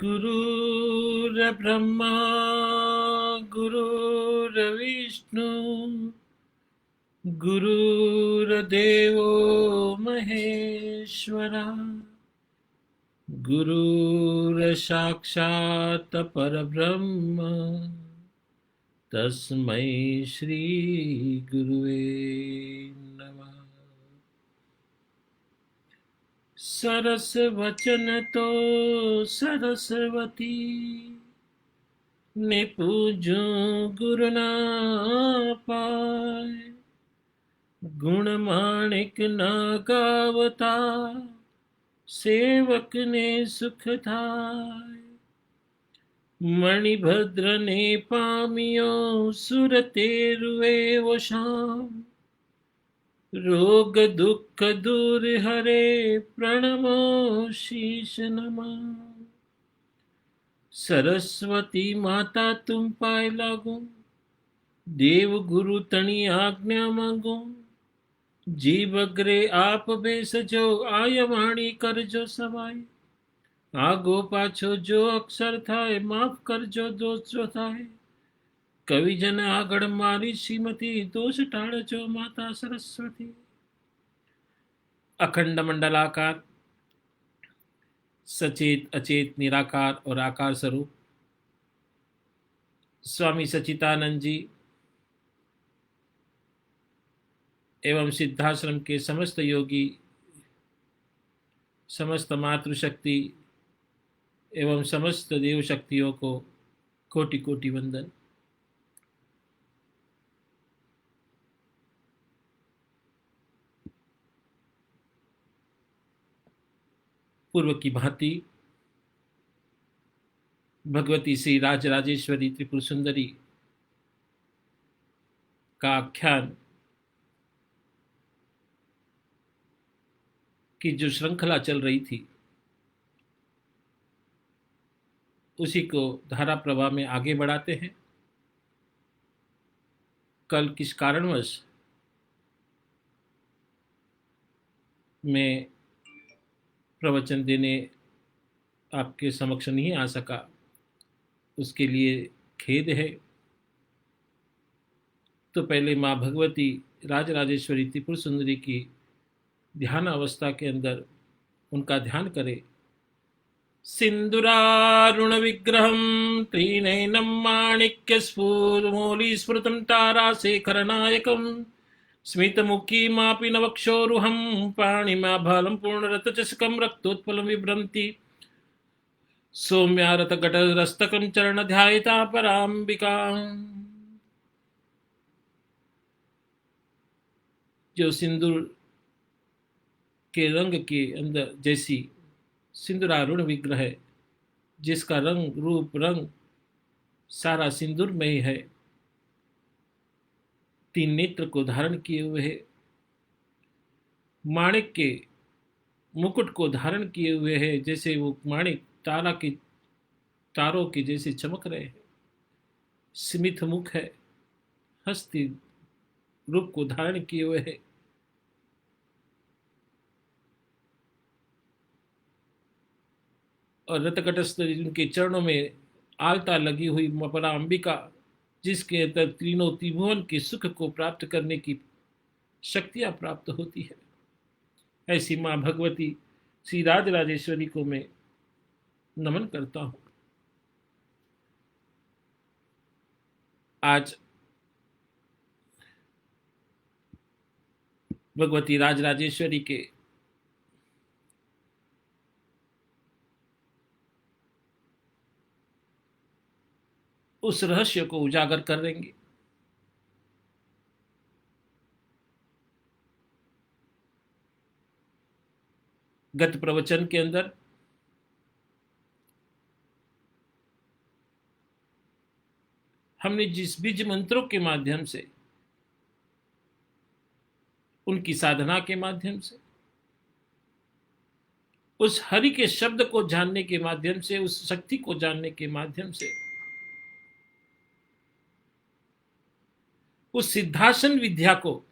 गुरुर्ब्रह्मा गुरुर्विष्णु गुरुर्देवो महेश्वरा गुरुर्साक्षात् परब्रह्म तस्मै श्री गुरुवे नमः। सरस वचन तो सरस्वती ने पूजो गुरु ना पाए, गुण माणिक ना गावता सेवक ने सुख थाय। मणिभद्र ने पामियो सुरते रुए वो शाम, रोग दुख दूर हरे प्रणमो शीश नमः। सरस्वती माता तुम पाए लागो, देव गुरु तणी आज्ञा मांगो। जीव अग्रे आप बेसजो, आय वाणी कर जो सवाई। आगो पाछो जो अक्षर थाय, माफ कर जो दोष जो थाय। कवि जन आगड़ मारी श्रीमती, दोष टाड़ जो माता सरस्वती। अखंड मंडलाकार, सचेत अचेत निराकार और आकार स्वरूप स्वामी सच्चिदानंद जी एवं सिद्धाश्रम के समस्त योगी, समस्त मातृशक्ति एवं समस्त देव शक्तियों को कोटि कोटि वंदन। पूर्व की भांति भगवती श्री राजराजेश्वरी त्रिपुर सुंदरी का आख्यान की जो श्रृंखला चल रही थी, उसी को धारा प्रवाह में आगे बढ़ाते हैं। कल किस कारणवश मैं प्रवचन देने आपके समक्ष नहीं आ सका, उसके लिए खेद है। तो पहले माँ भगवती राजराजेश्वरी त्रिपुर सुंदरी की ध्यान अवस्था के अंदर उनका ध्यान करें। सिंदूरारुण विग्रहं त्रिनयनं माणिक्यस्फुरमौलिस्फुरतं ताराशेखरनायकं स्मितमुखीमापि नवक्षोरुहं पाणिमाभालं पूर्णरत्नचषकं रक्तोत्पलं बिभ्रन्ति सौम्यारतघटरस्तकं चरणध्यायिता पराम्बिका। जो सिंदूर के रंग के अंदर जैसी सिंदूरारुण विग्रह है, जिसका रंग रूप रंग सारा सिंदूर में ही है, तीन नेत्र को धारण किए हुए है, माणिक के मुकुट को धारण किए हुए है, जैसे वो माणिक तारों के जैसे चमक रहे हैं। स्मित मुख है, हस्ती रूप को धारण किए हुए है। और रतकटस्थ उनके चरणों में आलता लगी हुई परा अंबिका, जिसके अंदर तीनों त्रिभुवन के सुख को प्राप्त करने की शक्तियां प्राप्त होती है। ऐसी माँ भगवती श्री राजराजेश्वरी को मैं नमन करता हूं। आज भगवती राजराजेश्वरी के उस रहस्य को उजागर करेंगे। गत प्रवचन के अंदर हमने जिस बीज मंत्रों के माध्यम से उनकी साधना के माध्यम से, उस हरि के शब्द को जानने के माध्यम से, उस शक्ति को जानने के माध्यम से, उस सिद्धासन विद्या को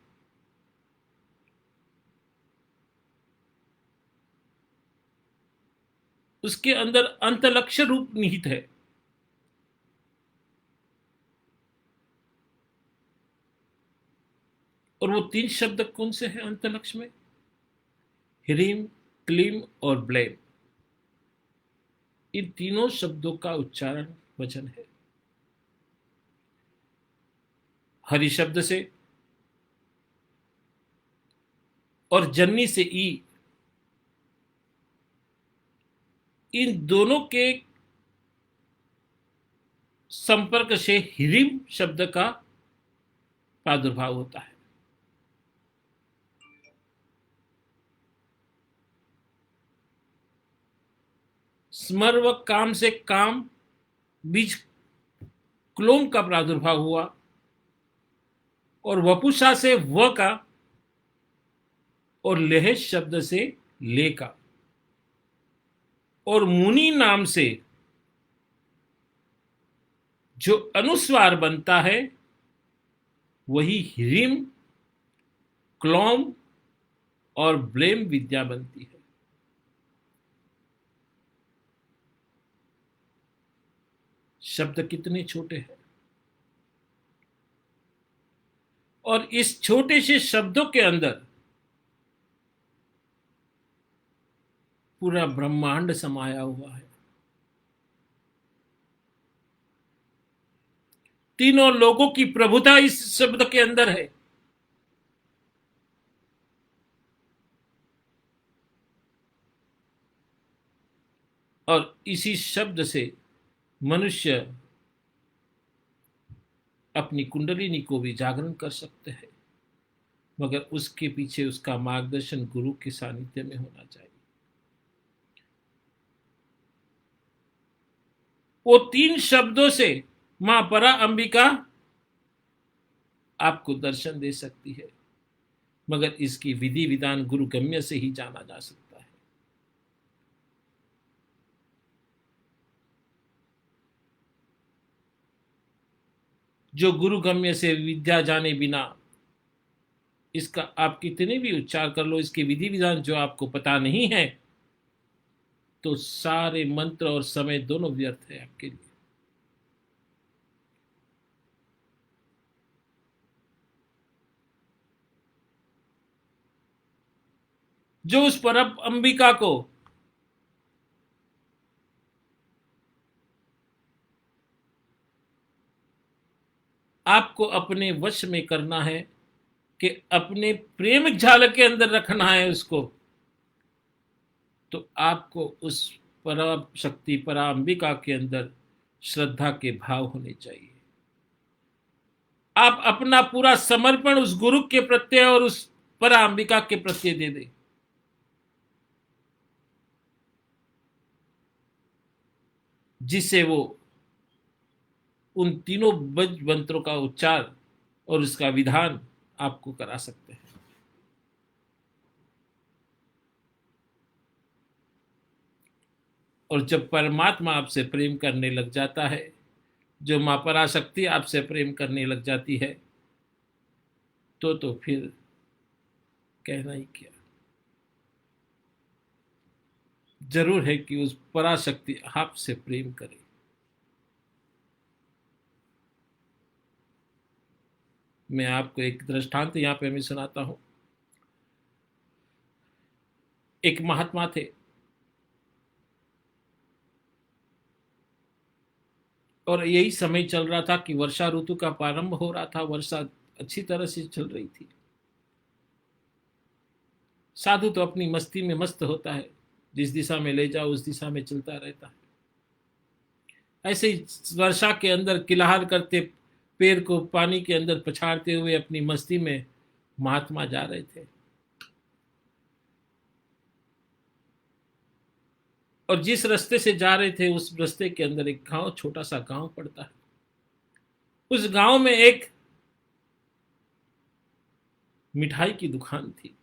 उसके अंदर अंतलक्ष्य रूप निहित है। और वो 3 शब्द कौन से हैं अंतलक्ष्य में? ह्रीम, क्लीम और ब्लेम। इन तीनों शब्दों का उच्चारण वचन है। हरि शब्द से और जन्नी से ई, इन दोनों के संपर्क से ह्रीम शब्द का प्रादुर्भाव होता है। स्मर व काम से काम, बीज क्लोम का प्रादुर्भाव हुआ, और वपुषा से व का, और लेह शब्द से ले का, और मुनि नाम से जो अनुस्वार बनता है वही ह्रीम, क्लोम और ब्लेम विद्या बनती है। शब्द कितने छोटे हैं, और इस छोटे से शब्दों के अंदर पूरा ब्रह्मांड समाया हुआ है। तीनों लोगों की प्रभुता इस शब्द के अंदर है। और इसी शब्द से मनुष्य अपनी कुंडलिनी को भी जागरण कर सकते हैं, मगर उसके पीछे उसका मार्गदर्शन गुरु के सानिध्य में होना चाहिए। वो 3 शब्दों से मां परा अंबिका आपको दर्शन दे सकती है, मगर इसकी विधि विधान गुरु गम्य से ही जाना जा सकता है। जो गुरु गम्य से विद्या जाने बिना इसका आप कितने भी उच्चार कर लो, इसके विधि विधान जो आपको पता नहीं है, तो सारे मंत्र और समय दोनों व्यर्थ है आपके लिए। जो उस परम अंबिका को आपको अपने वश में करना है, कि अपने प्रेम झालक के अंदर रखना है उसको, तो आपको उस परा शक्ति परा अंबिका के अंदर श्रद्धा के भाव होने चाहिए। आप अपना पूरा समर्पण उस गुरु के प्रत्यय और उस परा अंबिका के प्रत्यय दे दे, जिससे वो उन तीनों बज मंत्रों का उच्चार और उसका विधान आपको करा सकते हैं। और जब परमात्मा आपसे प्रेम करने लग जाता है, जो मां पराशक्ति आपसे प्रेम करने लग जाती है, तो फिर कहना ही क्या। जरूर है कि उस पराशक्ति आपसे प्रेम करे। मैं आपको एक दृष्टांत यहां पे मैं सुनाता हूं। एक महात्मा थे, और यही समय चल रहा था कि वर्षा ऋतु का प्रारंभ हो रहा था। वर्षा अच्छी तरह से चल रही थी। साधु तो अपनी मस्ती में मस्त होता है, जिस दिशा में ले जाओ उस दिशा में चलता रहता है। ऐसे ही वर्षा के अंदर किलहार करते, पैर को पानी के अंदर पछाड़ते हुए अपनी मस्ती में महात्मा जा रहे थे। और जिस रास्ते से जा रहे थे उस रास्ते के अंदर एक गांव, छोटा सा गांव पड़ता है। उस गांव में एक मिठाई की दुकान थी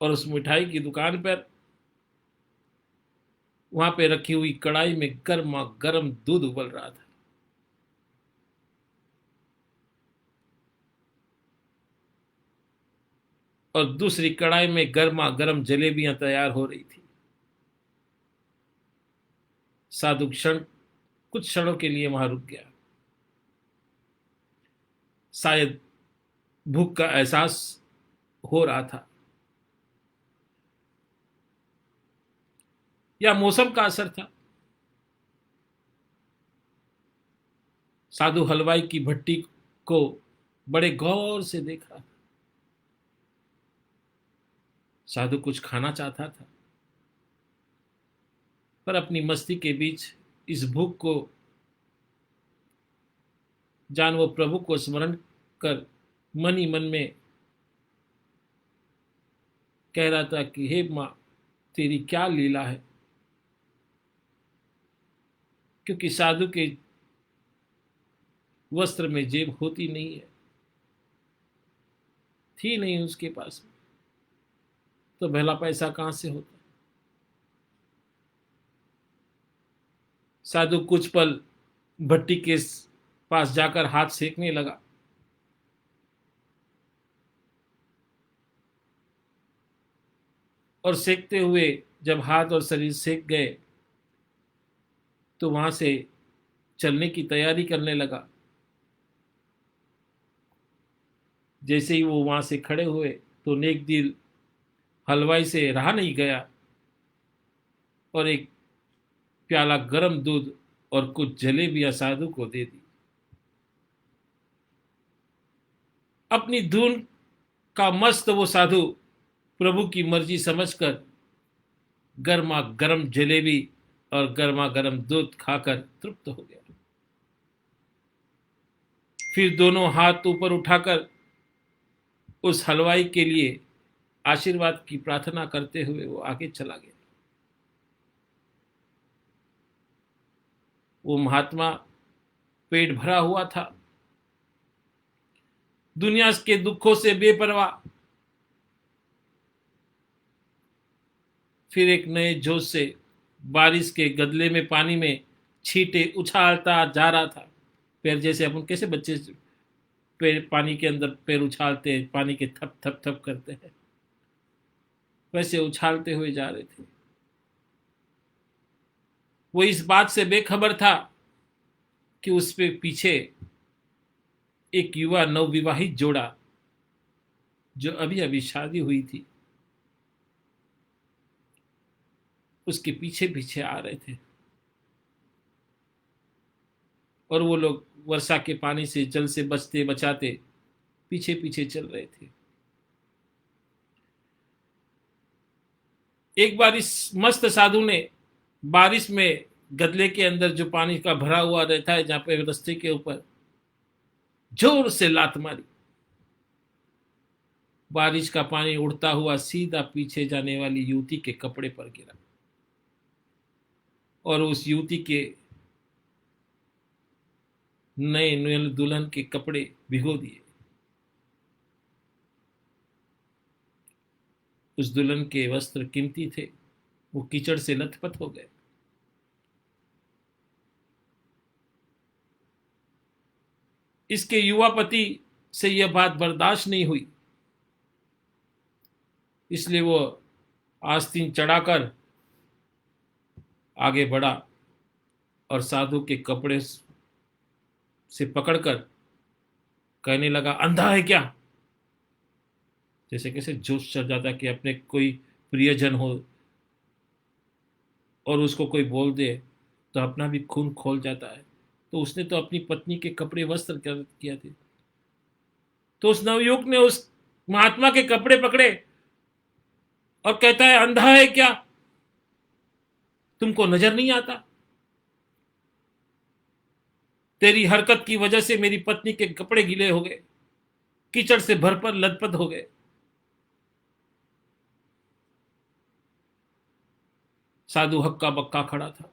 और उस मिठाई की दुकान पर वहां पे रखी हुई कढ़ाई में गर्मा गर्म दूध उबल रहा था। और दूसरी कढ़ाई में गर्मा गर्म जलेबियां तैयार हो रही थी। साधु कुछ क्षणों के लिए वहां रुक गया। शायद भूख का एहसास हो रहा था या मौसम का असर था। साधु हलवाई की भट्टी को बड़े गौर से देख रहा था। साधु कुछ खाना चाहता था, पर अपनी मस्ती के बीच इस भूख को जान वो प्रभु को स्मरण कर मन ही मन में कह रहा था कि हे मां, तेरी क्या लीला है। क्योंकि साधु के वस्त्र में जेब होती नहीं है, थी नहीं उसके पास, तो भला पैसा कहां से होता। साधु कुछ पल भट्टी के पास जाकर हाथ सेकने लगा। और सेकते हुए जब हाथ और शरीर सेक गए तो वहां से चलने की तैयारी करने लगा। जैसे ही वो वहां से खड़े हुए तो नेक दिल हलवाई से रहा नहीं गया और एक प्याला गरम दूध और कुछ जलेबियां साधु को दे दी। अपनी धुन का मस्त वो साधु प्रभु की मर्जी समझकर गर्मा गर्म जलेबी और गर्मा गर्म दूध खाकर तृप्त हो गया। फिर दोनों हाथ ऊपर उठाकर उस हलवाई के लिए आशीर्वाद की प्रार्थना करते हुए वो आगे चला गया। वो महात्मा पेट भरा हुआ था, दुनिया के दुखों से बेपरवाह। फिर एक नए जोश से बारिश के गदले में पानी में छींटे उछालता जा रहा था। पैर जैसे अपन कैसे बच्चे पैर पानी के अंदर पैर उछालते हैं, पानी के थप थप थप करते हैं, वैसे उछालते हुए जा रहे थे। वो इस बात से बेखबर था कि उस पे पीछे एक युवा नवविवाहित जोड़ा जो अभी अभी शादी हुई थी उसके पीछे पीछे आ रहे थे। और वो लोग वर्षा के पानी से जल से बचते बचाते पीछे पीछे चल रहे थे। एक बार इस मस्त साधु ने बारिश में गदले के अंदर जो पानी का भरा हुआ रहता है जहां पे रास्ते के ऊपर जोर से लात मारी। बारिश का पानी उड़ता हुआ सीधा पीछे जाने वाली युवती के कपड़े पर गिरा और उस युवती के नए दुल्हन के कपड़े भिगो दिए। उस दुल्हन के वस्त्र कीमती थे, वो कीचड़ से लथपथ हो गए। इसके युवा पति से यह बात बर्दाश्त नहीं हुई, इसलिए वो आस्तीन चढ़ाकर आगे बढ़ा और साधु के कपड़े से पकड़कर कहने लगा, अंधा है क्या। जैसे कैसे जोश चढ़ जाता कि अपने कोई प्रियजन हो और उसको कोई बोल दे तो अपना भी खून खोल जाता है। तो उसने तो अपनी पत्नी के कपड़े वस्त्र किया थे। तो उस नवयुवक ने उस महात्मा के कपड़े पकड़े और कहता है, अंधा है क्या, तुमको नजर नहीं आता। तेरी हरकत की वजह से मेरी पत्नी के कपड़े गीले हो गए, कीचड़ से भरकर लथपथ हो गए। साधु हक्का बक्का खड़ा था,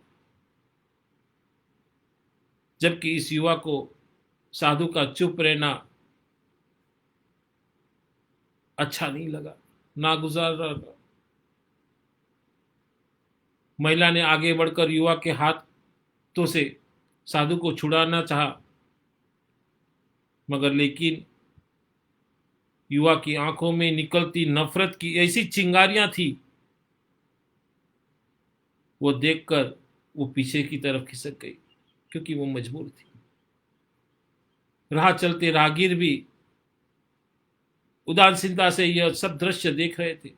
जबकि इस युवा को साधु का चुप रहना अच्छा नहीं लगा, नागुजारा लगा। महिला ने आगे बढ़कर युवा के हाथों से साधु को छुड़ाना चाहा, मगर लेकिन युवा की आंखों में निकलती नफरत की ऐसी चिंगारियां थी, वो देखकर वो पीछे की तरफ खिसक गई, क्योंकि वो मजबूर थी। राह चलते राहगीर भी उदासीनता से यह सब दृश्य देख रहे थे,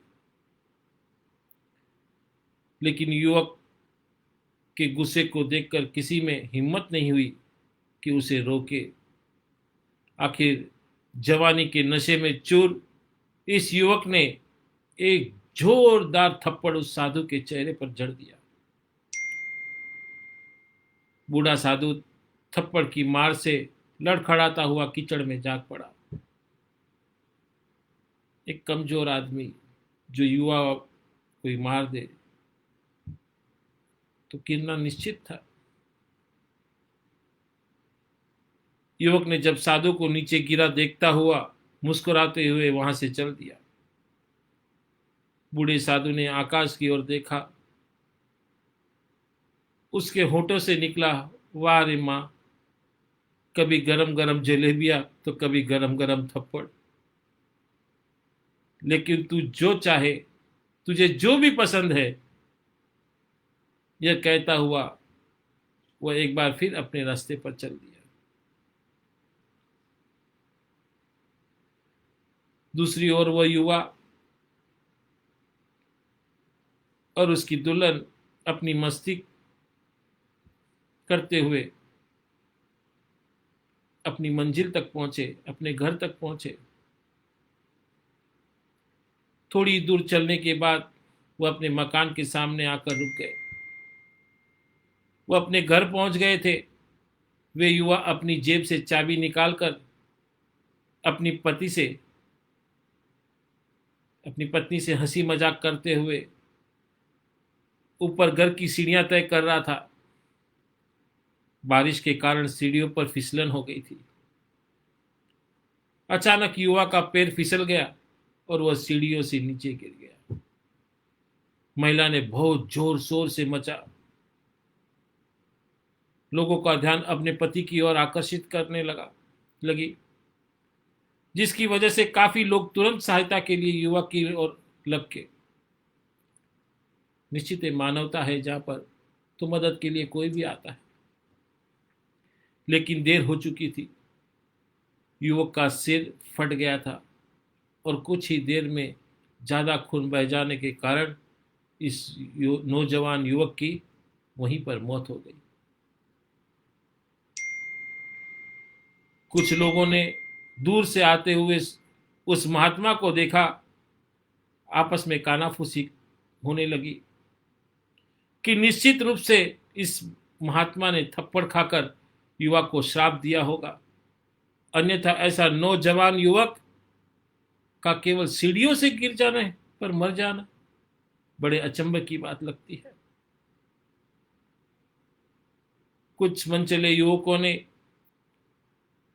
लेकिन युवक के गुस्से को देखकर किसी में हिम्मत नहीं हुई कि उसे रोके। आखिर जवानी के नशे में चूर इस युवक ने एक जोरदार थप्पड़ उस साधु के चेहरे पर जड़ दिया। बूढ़ा साधु थप्पड़ की मार से लड़खड़ाता हुआ कीचड़ में जाग पड़ा। एक कमजोर आदमी जो युवा कोई मार दे तो गिरना निश्चित था। युवक ने जब साधु को नीचे गिरा देखता हुआ मुस्कुराते हुए वहां से चल दिया। बूढ़े साधु ने आकाश की ओर देखा। उसके होठों से निकला, वाह रे मां, कभी गरम गरम जलेबियां तो कभी गरम गरम थप्पड़, लेकिन तू जो चाहे, तुझे जो भी पसंद है। यह कहता हुआ वह एक बार फिर अपने रास्ते पर चल दिया। दूसरी ओर वह युवा और उसकी दुल्हन अपनी मस्ती करते हुए अपनी मंजिल तक पहुंचे, अपने घर तक पहुंचे। थोड़ी दूर चलने के बाद वह अपने मकान के सामने आकर रुक गए। वह अपने घर पहुंच गए थे। वे युवा अपनी जेब से चाबी निकालकर अपनी पत्नी से हंसी मजाक करते हुए ऊपर घर की सीढ़ियां तय कर रहा था। बारिश के कारण सीढ़ियों पर फिसलन हो गई थी। अचानक युवा का पैर फिसल गया और वह सीढ़ियों से नीचे गिर गया। महिला ने बहुत जोर शोर से मचा। लोगों का ध्यान अपने पति की ओर आकर्षित करने लगी, जिसकी वजह से काफी लोग तुरंत सहायता के लिए युवक की ओर लग के। निश्चित है, मानवता है जहां पर तो मदद के लिए कोई भी आता है। लेकिन देर हो चुकी थी। युवक का सिर फट गया था और कुछ ही देर में ज्यादा खून बह जाने के कारण इस नौजवान युवक की वहीं पर मौत हो गई। कुछ लोगों ने दूर से आते हुए उस महात्मा को देखा। आपस में कानाफूसी होने लगी कि निश्चित रूप से इस महात्मा ने थप्पड़ खाकर युवक को श्राप दिया होगा, अन्यथा ऐसा नौजवान युवक का केवल सीढ़ियों से गिर जाना है पर मर जाना बड़े अचंभे की बात लगती है। कुछ मनचले युवकों ने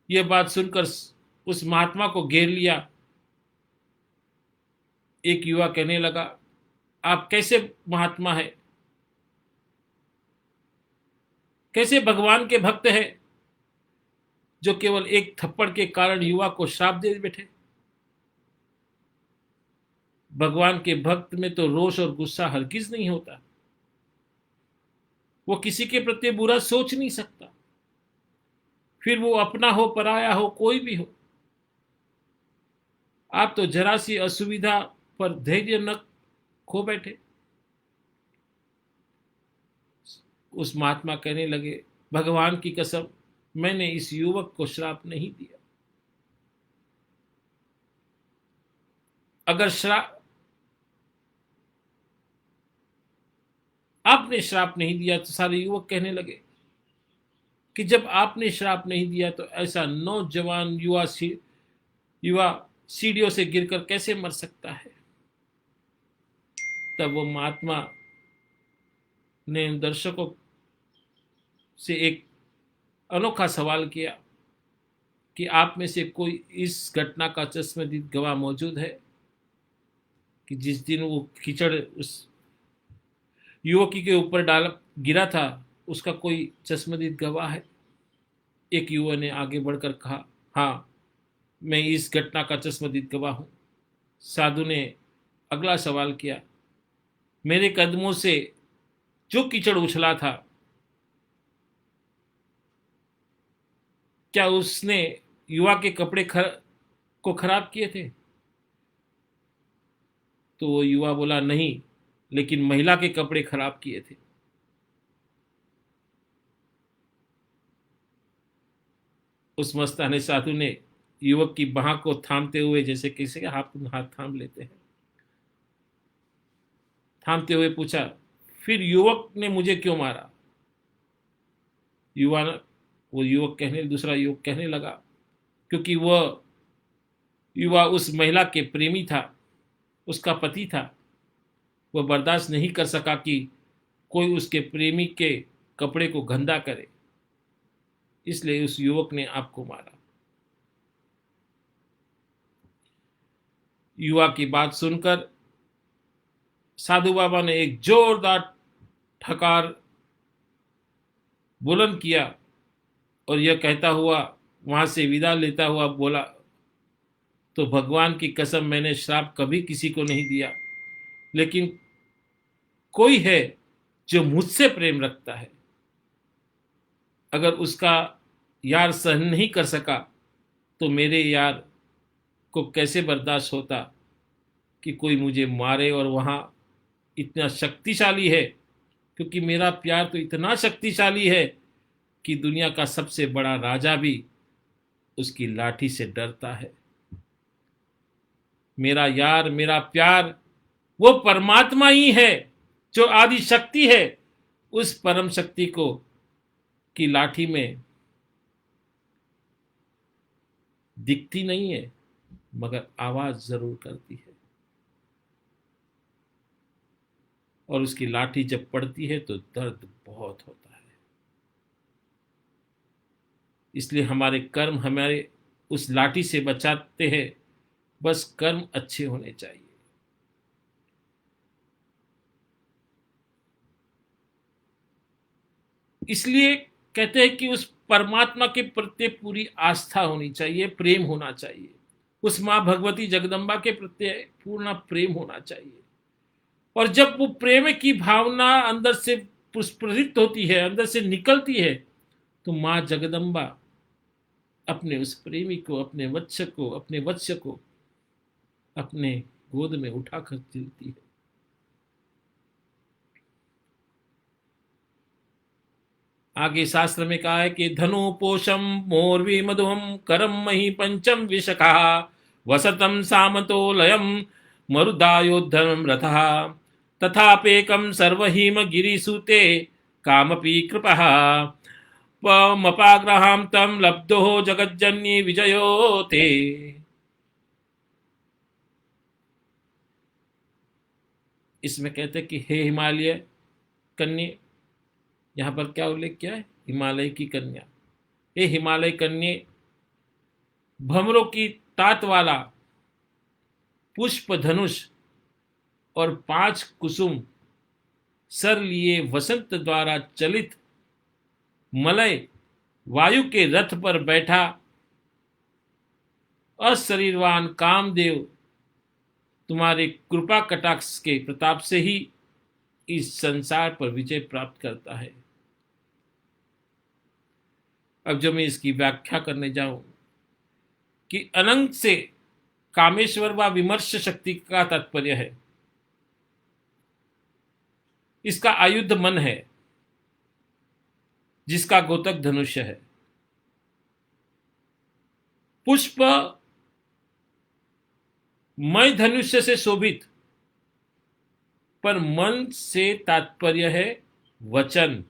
यह बात सुनकर उस महात्मा को घेर लिया। एक युवा कहने लगा, आप कैसे महात्मा है, कैसे भगवान के भक्त हैं, जो केवल एक थप्पड़ के कारण युवा को श्राप दे बैठे। भगवान के भक्त में तो रोष और गुस्सा हरगिज नहीं होता। वो किसी के प्रति बुरा सोच नहीं सकता, फिर वो अपना हो पराया हो कोई भी हो। आप तो जरा सी असुविधा पर धैर्य न खो बैठे। उस महात्मा कहने लगे, भगवान की कसम, मैंने इस युवक को श्राप नहीं दिया। अगर आपने श्राप नहीं दिया तो सारे युवक कहने लगे कि जब आपने श्राप नहीं दिया तो ऐसा नौजवान युवा सीढ़ियों से गिरकर कैसे मर सकता है। तब वो महात्मा ने दर्शकों से एक अनोखा सवाल किया कि आप में से कोई इस घटना का चश्मदीद गवाह मौजूद है। कि जिस दिन वो कीचड़ उस युवकी के ऊपर डाल गिरा था, उसका कोई चश्मदीद गवाह है? एक युवा ने आगे बढ़कर कहा, हाँ, मैं इस घटना का चश्मदीद गवाह हूं। साधु ने अगला सवाल किया, मेरे कदमों से जो कीचड़ उछला था, क्या उसने युवा के कपड़े को खराब किए थे? तो वो युवा बोला, नहीं, लेकिन महिला के कपड़े खराब किए थे। उस मस्ताने साधु ने युवक की बाह को थामते हुए, जैसे किसी का हाथ थाम लेते हैं, थामते हुए पूछा, फिर युवक ने मुझे क्यों मारा? युवा दूसरा युवक कहने लगा, क्योंकि वह युवा उस महिला के प्रेमी था, उसका पति था। वह बर्दाश्त नहीं कर सका कि कोई उसके प्रेमी के कपड़े को गंदा करे, इसलिए उस युवक ने आपको मारा। युवा की बात सुनकर साधु बाबा ने एक जोरदार ठकार बुलंद किया और यह कहता हुआ वहां से विदा लेता हुआ बोला, तो भगवान की कसम, मैंने श्राप कभी किसी को नहीं दिया, लेकिन कोई है जो मुझसे प्रेम रखता है। अगर उसका यार सहन नहीं कर सका तो मेरे यार को कैसे बर्दाश्त होता कि कोई मुझे मारे, और वहां इतना शक्तिशाली है, क्योंकि मेरा प्यार तो इतना शक्तिशाली है कि दुनिया का सबसे बड़ा राजा भी उसकी लाठी से डरता है। मेरा यार, मेरा प्यार वो परमात्मा ही है जो आदि शक्ति है। उस परम शक्ति को की लाठी में दिखती नहीं है, मगर आवाज जरूर करती है, और उसकी लाठी जब पड़ती है तो दर्द बहुत होता है। इसलिए हमारे कर्म हमारे उस लाठी से बचाते हैं, बस कर्म अच्छे होने चाहिए। इसलिए कहते हैं कि उस परमात्मा के प्रति पूरी आस्था होनी चाहिए, प्रेम होना चाहिए। उस मां भगवती जगदम्बा के प्रति पूर्ण प्रेम होना चाहिए। और जब वो प्रेम की भावना अंदर से पुष्पित होती है, अंदर से निकलती है, तो मां जगदम्बा अपने उस प्रेमी को, अपने वत्स को अपने गोद में उठाकर चलती है। आगे शास्त्र में कहा है कि धनु पोषम मोरवी मधुहम करम मही पंचम विशखा वसतम सामतो लयम मरुदायोद्धरम रथः तथापेकम सर्वहीम गिरिसूते कामपि कृपः मपाग्रहां तम लब्धो जगज्जन्य विजयो ते। इसमें कहते कि हे हिमालय कन्या, यहां पर क्या उल्लेख किया है? हिमालय की कन्या। हे हिमालय कन्या, भमरों की तात वाला पुष्प धनुष और 5 कुसुम सर लिए वसंत द्वारा चलित मलय वायु के रथ पर बैठा अशरीरवान कामदेव तुम्हारे कृपा कटाक्ष के प्रताप से ही इस संसार पर विजय प्राप्त करता है। अब जो मैं इसकी व्याख्या करने जाऊं कि अनंत से कामेश्वर व विमर्श शक्ति का तात्पर्य है, इसका आयुध मन है जिसका गोतक धनुष्य है। पुष्प मय धनुष्य से शोभित, पर मन से तात्पर्य है वचन,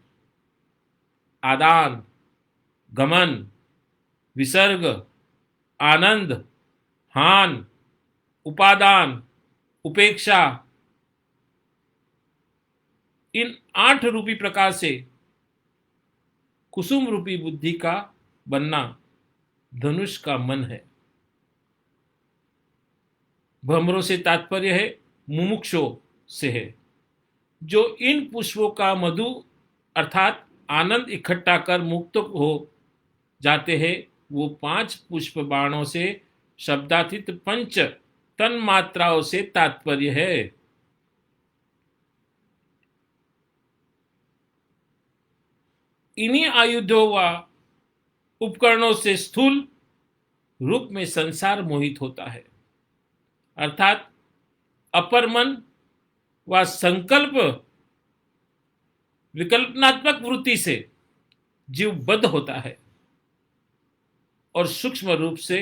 आदान, गमन, विसर्ग, आनंद, हान, उपादान, उपेक्षा। इन 8 रूपी प्रकार से कुसुम रूपी बुद्धि का बनना धनुष का मन है। भ्रमरों से तात्पर्य है मुमुक्षो से है। जो इन पुष्पों का मधु अर्थात आनंद इकट्ठा कर मुक्त हो जाते हैं, वो 5 पुष्प बाणों से शब्दातीत पंच तन मात्राओं से तात्पर्य है। इन्हीं आयुधों व उपकरणों से स्थूल रूप में संसार मोहित होता है, अर्थात अपर मन व संकल्प विकल्पनात्मक वृत्ति से जीव बद्ध होता है और सूक्ष्म रूप से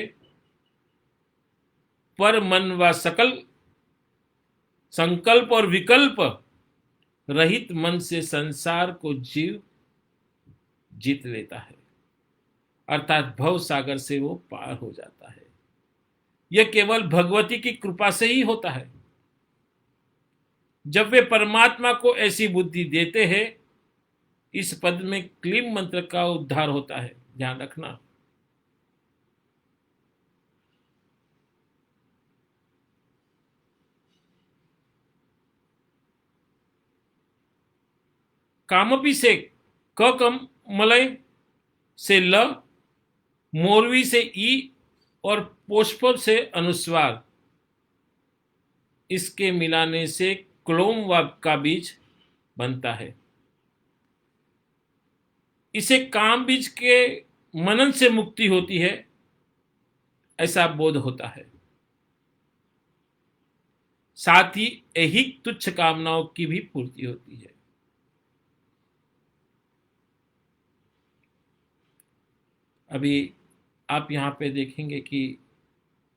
पर मन व सकल संकल्प और विकल्प रहित मन से संसार को जीव जीत लेता है, अर्थात भव सागर से वो पार हो जाता है। यह केवल भगवती की कृपा से ही होता है। जब वे परमात्मा को ऐसी बुद्धि देते हैं, इस पद में क्लीम मंत्र का उद्धार होता है, ध्यान रखना। कामपी से क कम मलय से ल, मोरवी से ई और पुष्प से अनुस्वार, इसके मिलाने से क्लोम वाक का बीज बनता है। इसे काम बीज के मनन से मुक्ति होती है, ऐसा बोध होता है। साथ ही ऐहिक तुच्छ कामनाओं की भी पूर्ति होती है। अभी आप यहाँ पे देखेंगे कि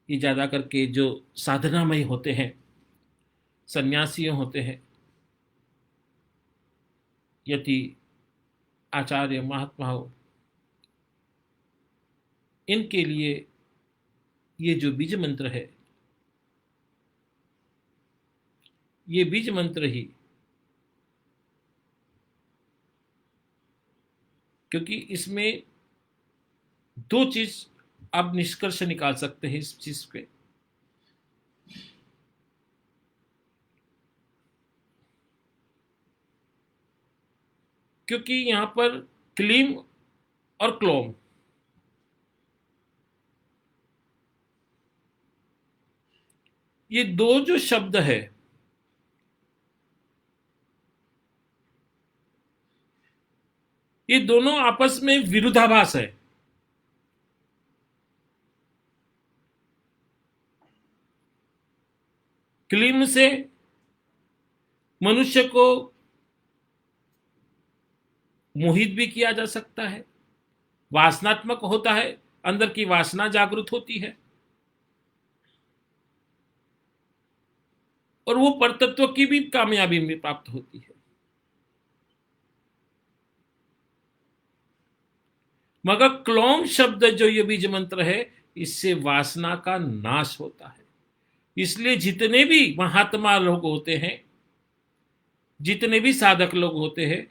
ये ज़्यादा करके जो साधनामय होते हैं, सन्यासी होते हैं, यति आचार्य महात्मा हो, इनके लिए ये जो बीज मंत्र है, ये बीज मंत्र ही, क्योंकि इसमें 2 चीज आप निष्कर्ष निकाल सकते हैं इस चीज पे। क्योंकि यहां पर क्लीम और क्लोम, ये 2 जो शब्द है, ये दोनों आपस में विरोधाभास है। क्लीम से मनुष्य को मोहित भी किया जा सकता है, वासनात्मक होता है, अंदर की वासना जागृत होती है और वो परतत्व की भी कामयाबी में प्राप्त होती है। मगर क्लोम शब्द जो ये बीज मंत्र है, इससे वासना का नाश होता है। इसलिए जितने भी महात्मा लोग होते हैं, जितने भी साधक लोग होते हैं,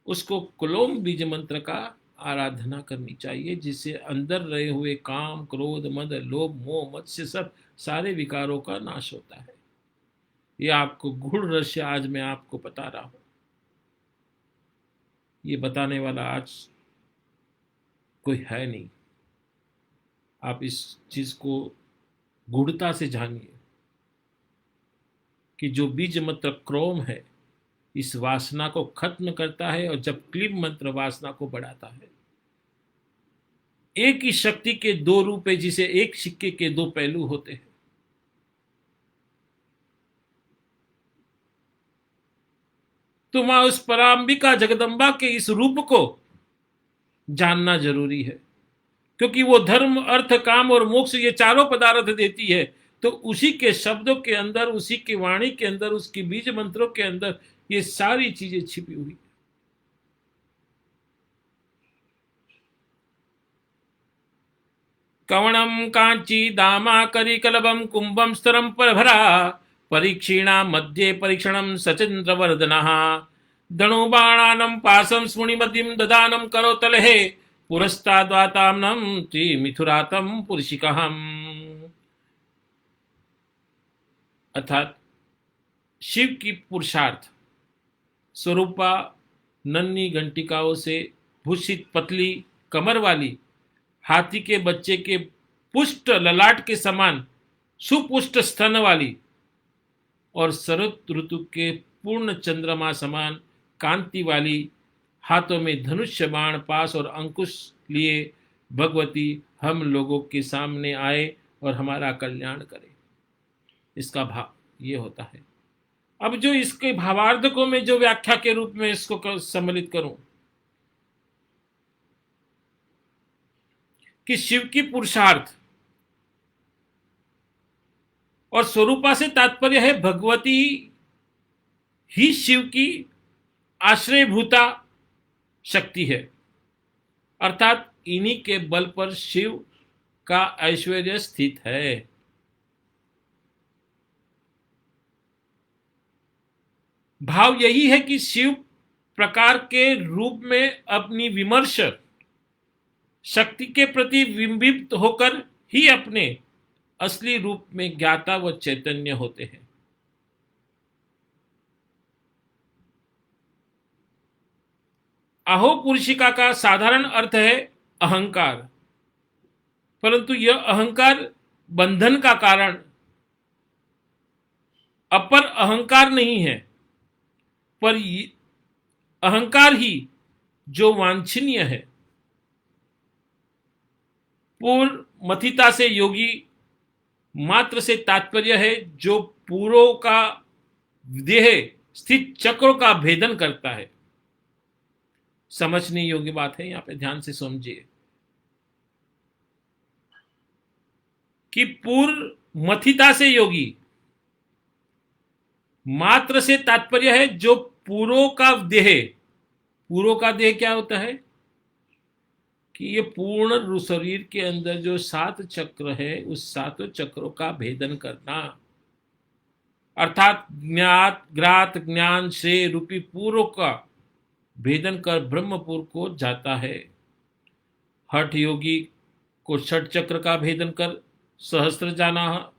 उसको क्लोम बीज मंत्र का आराधना करनी चाहिए, जिससे अंदर रहे हुए काम, क्रोध, मद, लोभ, मोह, मत्स्य सब सारे विकारों का नाश होता है। ये आपको गूढ़ रहस्य आज मैं आपको बता रहा हूं। ये बताने वाला आज कोई है नहीं। आप इस चीज को गूढ़ता से जानिए कि जो बीज मंत्र क्रोम है, इस वासना को खत्म करता है, और जब क्लीम मंत्र वासना को बढ़ाता है। एक ही शक्ति के 2 रूप है, जिसे एक सिक्के के 2 पहलू होते हैं। तो मां उस पराम्बिका जगदम्बा के इस रूप को जानना जरूरी है, क्योंकि वो धर्म, अर्थ, काम और मोक्ष ये चारों पदार्थ देती है। तो उसी के शब्दों के अंदर, उसी की वाणी के अंदर, उसकी बीज मंत्रों के अंदर ये सारी चीजें छिपी हुई। कवणम कांची दामा करिकलबम कुंभम स्तरम परभरा परीक्षीणा मध्ये परीक्षणम सचंद्रवर्धनः धनुबाणानं पासं स्मुणिमतिं ददानं करोतलहे पुरस्ताद्वाताम्नं त्रिमिथुरातं पुरुषिकहम्। अर्थात शिव की पुरुषार्थ स्वरूपा नन्ही घंटिकाओं से भूषित पतली कमर वाली, हाथी के बच्चे के पुष्ट ललाट के समान सुपुष्ट स्तन वाली और शरद ऋतु के पूर्ण चंद्रमा समान कांति वाली, हाथों में धनुष्य बाण पास और अंकुश लिए भगवती हम लोगों के सामने आए और हमारा कल्याण करे। इसका भाव ये होता है। अब जो इसके भावार्थ को मैं जो व्याख्या के रूप में इसको सम्मिलित करूं कि शिव की पुरुषार्थ और स्वरूपा से तात्पर्य है भगवती ही शिव की आश्रयभूता शक्ति है, अर्थात इन्हीं के बल पर शिव का ऐश्वर्य स्थित है। भाव यही है कि शिव प्रकार के रूप में अपनी विमर्श शक्ति के प्रति बिंबित होकर ही अपने असली रूप में ज्ञाता व चैतन्य होते हैं। अहो पुरुषिका का साधारण अर्थ है अहंकार, परंतु यह अहंकार बंधन का कारण अपर अहंकार नहीं है, पर अहंकार ही जो वांछनीय है। पूर्ण मथिता से योगी मात्र से तात्पर्य है जो पूरों का देह स्थित चक्रों का भेदन करता है। समझने योग्य बात है, यहां पे ध्यान से समझिए कि पूर्ण मथिता से योगी मात्र से तात्पर्य है जो पूरों का देह, पूरों का देह क्या होता है कि ये पूर्ण शरीर के अंदर जो 7 चक्र है उस 7 चक्रों का भेदन करना, अर्थात ज्ञात ग्रात ज्ञान श्रेय रूपी पूर्व का भेदन कर ब्रह्मपुर को जाता है। हठ योगी को 6 चक्र का भेदन कर सहस्त्र जाना,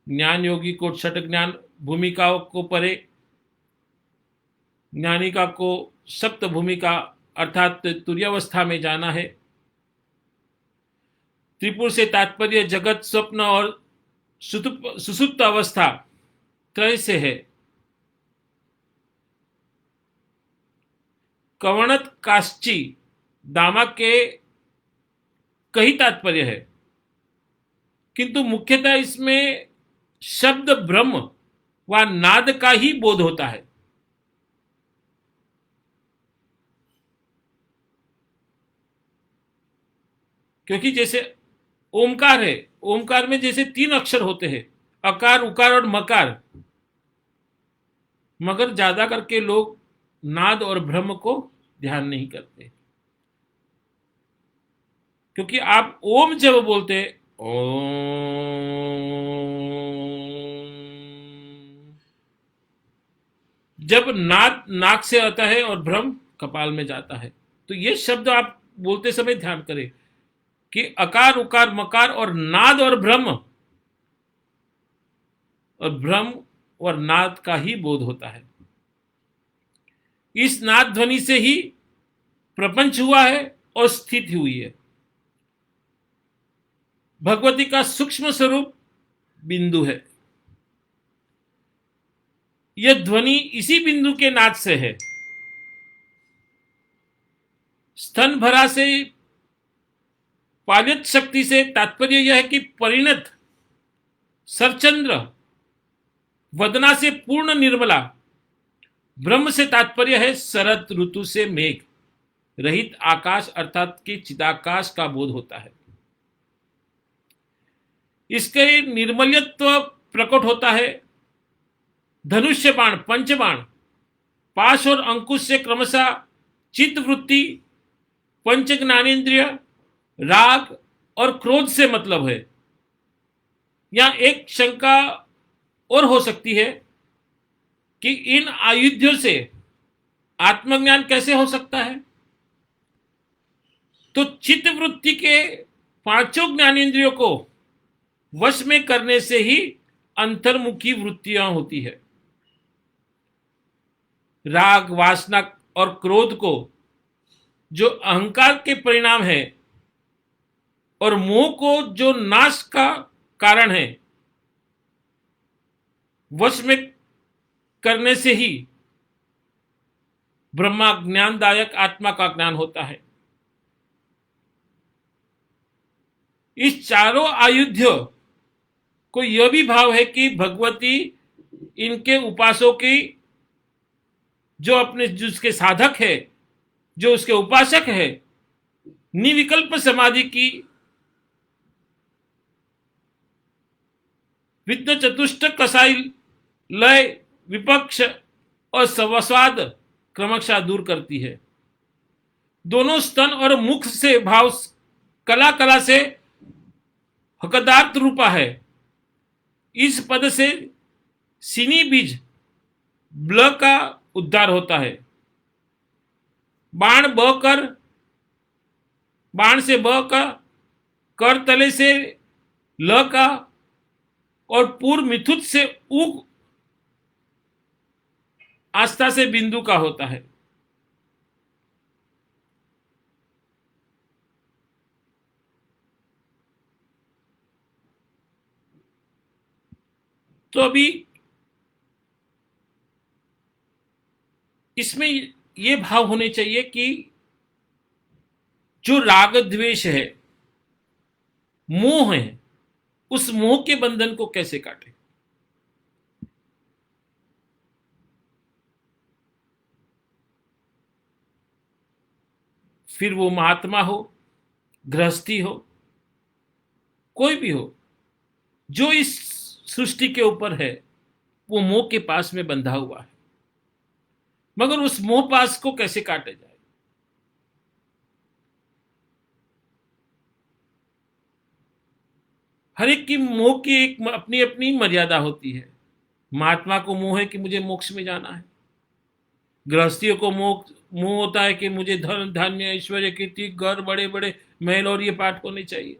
ज्ञान योगी को 6 ज्ञान भूमिकाओं को परे, ज्ञानिका को सप्त भूमिका अर्थात तुर्यावस्था में जाना है। त्रिपुर से तात्पर्य जगत स्वप्न और सुसुप्त अवस्था त्रय से है। कवणत काश्ची दामा के कई तात्पर्य है, किंतु मुख्यतः इसमें शब्द ब्रह्म व नाद का ही बोध होता है। क्योंकि जैसे ओमकार है, ओमकार में जैसे 3 अक्षर होते हैं, अकार उकार और मकार, मगर ज्यादा करके लोग नाद और ब्रह्म को ध्यान नहीं करते। क्योंकि आप ओम जब बोलते ओम, जब नाद नाक से आता है और ब्रह्म कपाल में जाता है, तो ये शब्द आप बोलते समय ध्यान करें कि अकार उकार मकार और नाद और ब्रह्म और नाद का ही बोध होता है। इस नाद ध्वनि से ही प्रपंच हुआ है और स्थित हुई है। भगवती का सूक्ष्म स्वरूप बिंदु है। यह ध्वनि इसी बिंदु के नाद से है। स्तन भरा से पालित शक्ति से तात्पर्य यह है कि परिणत सरचंद्र, वदना से पूर्ण निर्मला, ब्रह्म से तात्पर्य है शरद ऋतु से मेघ रहित आकाश अर्थात कि चिदाकाश का बोध होता है। इसके निर्मल्यत्व प्रकट होता है धनुष्य बाण, पंचबाण, पाश और अंकुश से क्रमशः चित्त वृत्ति, पंच ज्ञानेन्द्रिय, राग और क्रोध से मतलब है। यहां एक शंका और हो सकती है कि इन आयुध्यों से आत्मज्ञान कैसे हो सकता है? तो चित्त वृत्ति के 5 ज्ञानेन्द्रियों को वश में करने से ही अंतर्मुखी वृत्तियां होती है। राग, वासना और क्रोध को, जो अहंकार के परिणाम है, और मोह को, जो नाश का कारण है, वश में करने से ही ब्रह्मा ज्ञानदायक आत्मा का ज्ञान होता है। इस चारों आयुध्य को यह भी भाव है कि भगवती इनके उपासों की, जो अपने जिसके साधक है, जो उसके उपासक है, निविकल्प समाधि की विद्य चतुष्टक कसाई लय विपक्ष और सवस्वाद क्रमशः दूर करती है। दोनों स्तन और मुख से भाव कला कला से हकदार्थ रूपा है। इस पद से सिनी बीज ब्ल का उद्धार होता है। बाण ब कर, बाण से ब का, कर तले से ल का, और पूर्व मिथुत से उग आस्था से बिंदु का होता है। तो अभी इसमें ये भाव होने चाहिए कि जो राग द्वेष है, मोह है, उस मोह के बंधन को कैसे काटे। फिर वो महात्मा हो, गृहस्थी हो, कोई भी हो, जो इस सृष्टि के ऊपर है, वो मोह के पास में बंधा हुआ है। मगर उस मोह पास को कैसे काटे जाए। हर एक की मोह की एक अपनी अपनी मर्यादा होती है। महात्मा को मोह है कि मुझे मोक्ष में जाना है। गृहस्थियों को मोह मोह होता है कि मुझे धन धान्य ऐश्वर्य कीर्ति घर बड़े बड़े महल और ये पाठ होने चाहिए।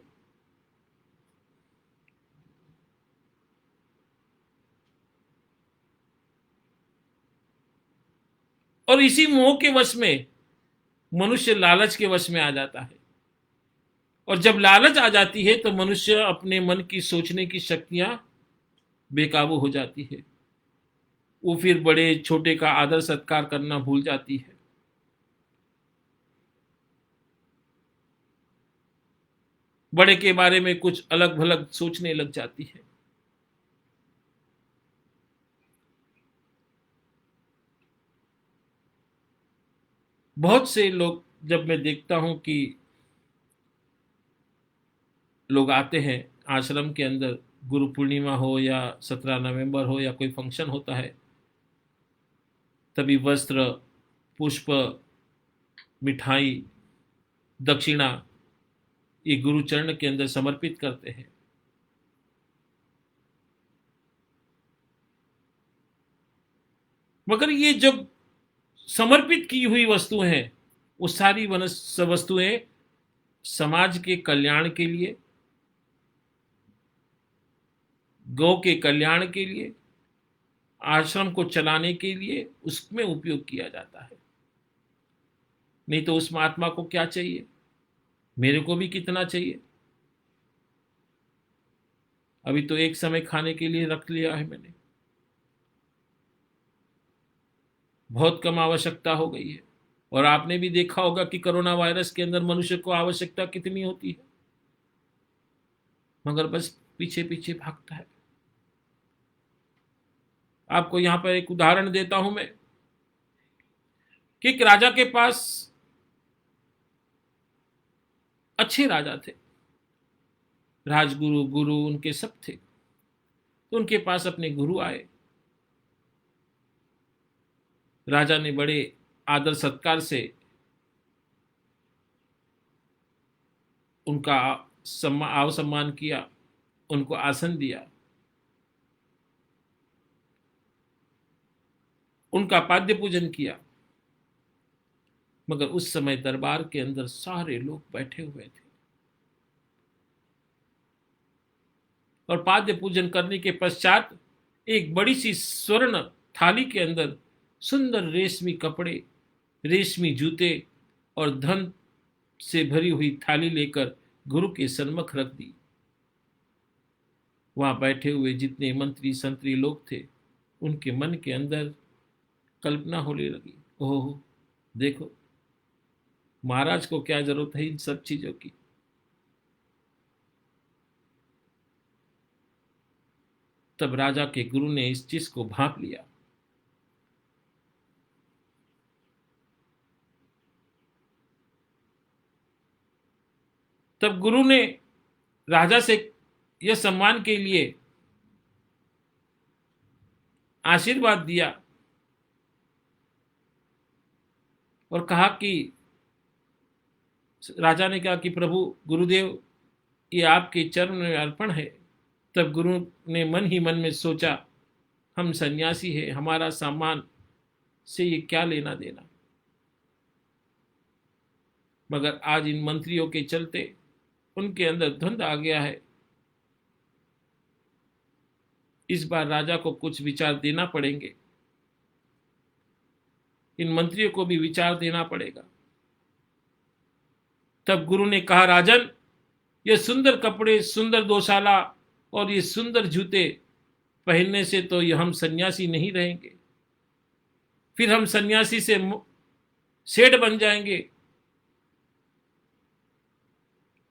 और इसी मोह के वश में मनुष्य लालच के वश में आ जाता है। और जब लालच आ जाती है तो मनुष्य अपने मन की सोचने की शक्तियां बेकाबू हो जाती है। वो फिर बड़े छोटे का आदर सत्कार करना भूल जाती है। बड़े के बारे में कुछ अलग भलग सोचने लग जाती है। बहुत से लोग, जब मैं देखता हूं कि लोग आते हैं आश्रम के अंदर, गुरु पूर्णिमा हो या 17 नवंबर हो या कोई फंक्शन होता है, तभी वस्त्र, पुष्प, मिठाई, दक्षिणा ये गुरु चरण के अंदर समर्पित करते हैं। मगर ये जब समर्पित की हुई वस्तुएं हैं, वो सारी वस्तुएं समाज के कल्याण के लिए, गौ के कल्याण के लिए, आश्रम को चलाने के लिए उसमें उपयोग किया जाता है। नहीं तो उस महात्मा को क्या चाहिए, मेरे को भी कितना चाहिए। अभी तो एक समय खाने के लिए रख लिया है मैंने, बहुत कम आवश्यकता हो गई है। और आपने भी देखा होगा कि कोरोना वायरस के अंदर मनुष्य को आवश्यकता कितनी होती है, मगर बस पीछे पीछे भागता है। आपको यहां पर एक उदाहरण देता हूं मैं कि एक राजा के पास, अच्छे राजा थे, राजगुरु गुरु उनके सब थे। तो उनके पास अपने गुरु आए। राजा ने बड़े आदर सत्कार से उनका आव सम्मान किया, उनको आसन दिया, उनका पाद्य पूजन किया। मगर उस समय दरबार के अंदर सारे लोग बैठे हुए थे और पाद्य पूजन करने के पश्चात एक बड़ी सी स्वर्ण थाली के अंदर सुंदर रेशमी कपड़े, रेशमी जूते और धन से भरी हुई थाली लेकर गुरु के सन्मुख रख दी। वहां बैठे हुए जितने मंत्री संतरी लोग थे, उनके मन के अंदर कल्पना होने लगी, ओह देखो, महाराज को क्या जरूरत है इन सब चीजों की। तब राजा के गुरु ने इस चीज को भांप लिया। तब गुरु ने राजा से यह सम्मान के लिए आशीर्वाद दिया और कहा कि राजा ने कहा कि प्रभु गुरुदेव, ये आपके चरण में अर्पण है। तब गुरु ने मन ही मन में सोचा, हम सन्यासी हैं, हमारा सम्मान से ये क्या लेना देना। मगर आज इन मंत्रियों के चलते उनके अंदर द्वंद्व आ गया है। इस बार राजा को कुछ विचार देना पड़ेंगे, इन मंत्रियों को भी विचार देना पड़ेगा। तब गुरु ने कहा, राजन, ये सुंदर कपड़े, सुंदर दोशाला और ये सुंदर जूते पहनने से तो ये हम सन्यासी नहीं रहेंगे, फिर हम सन्यासी से सेठ बन जाएंगे।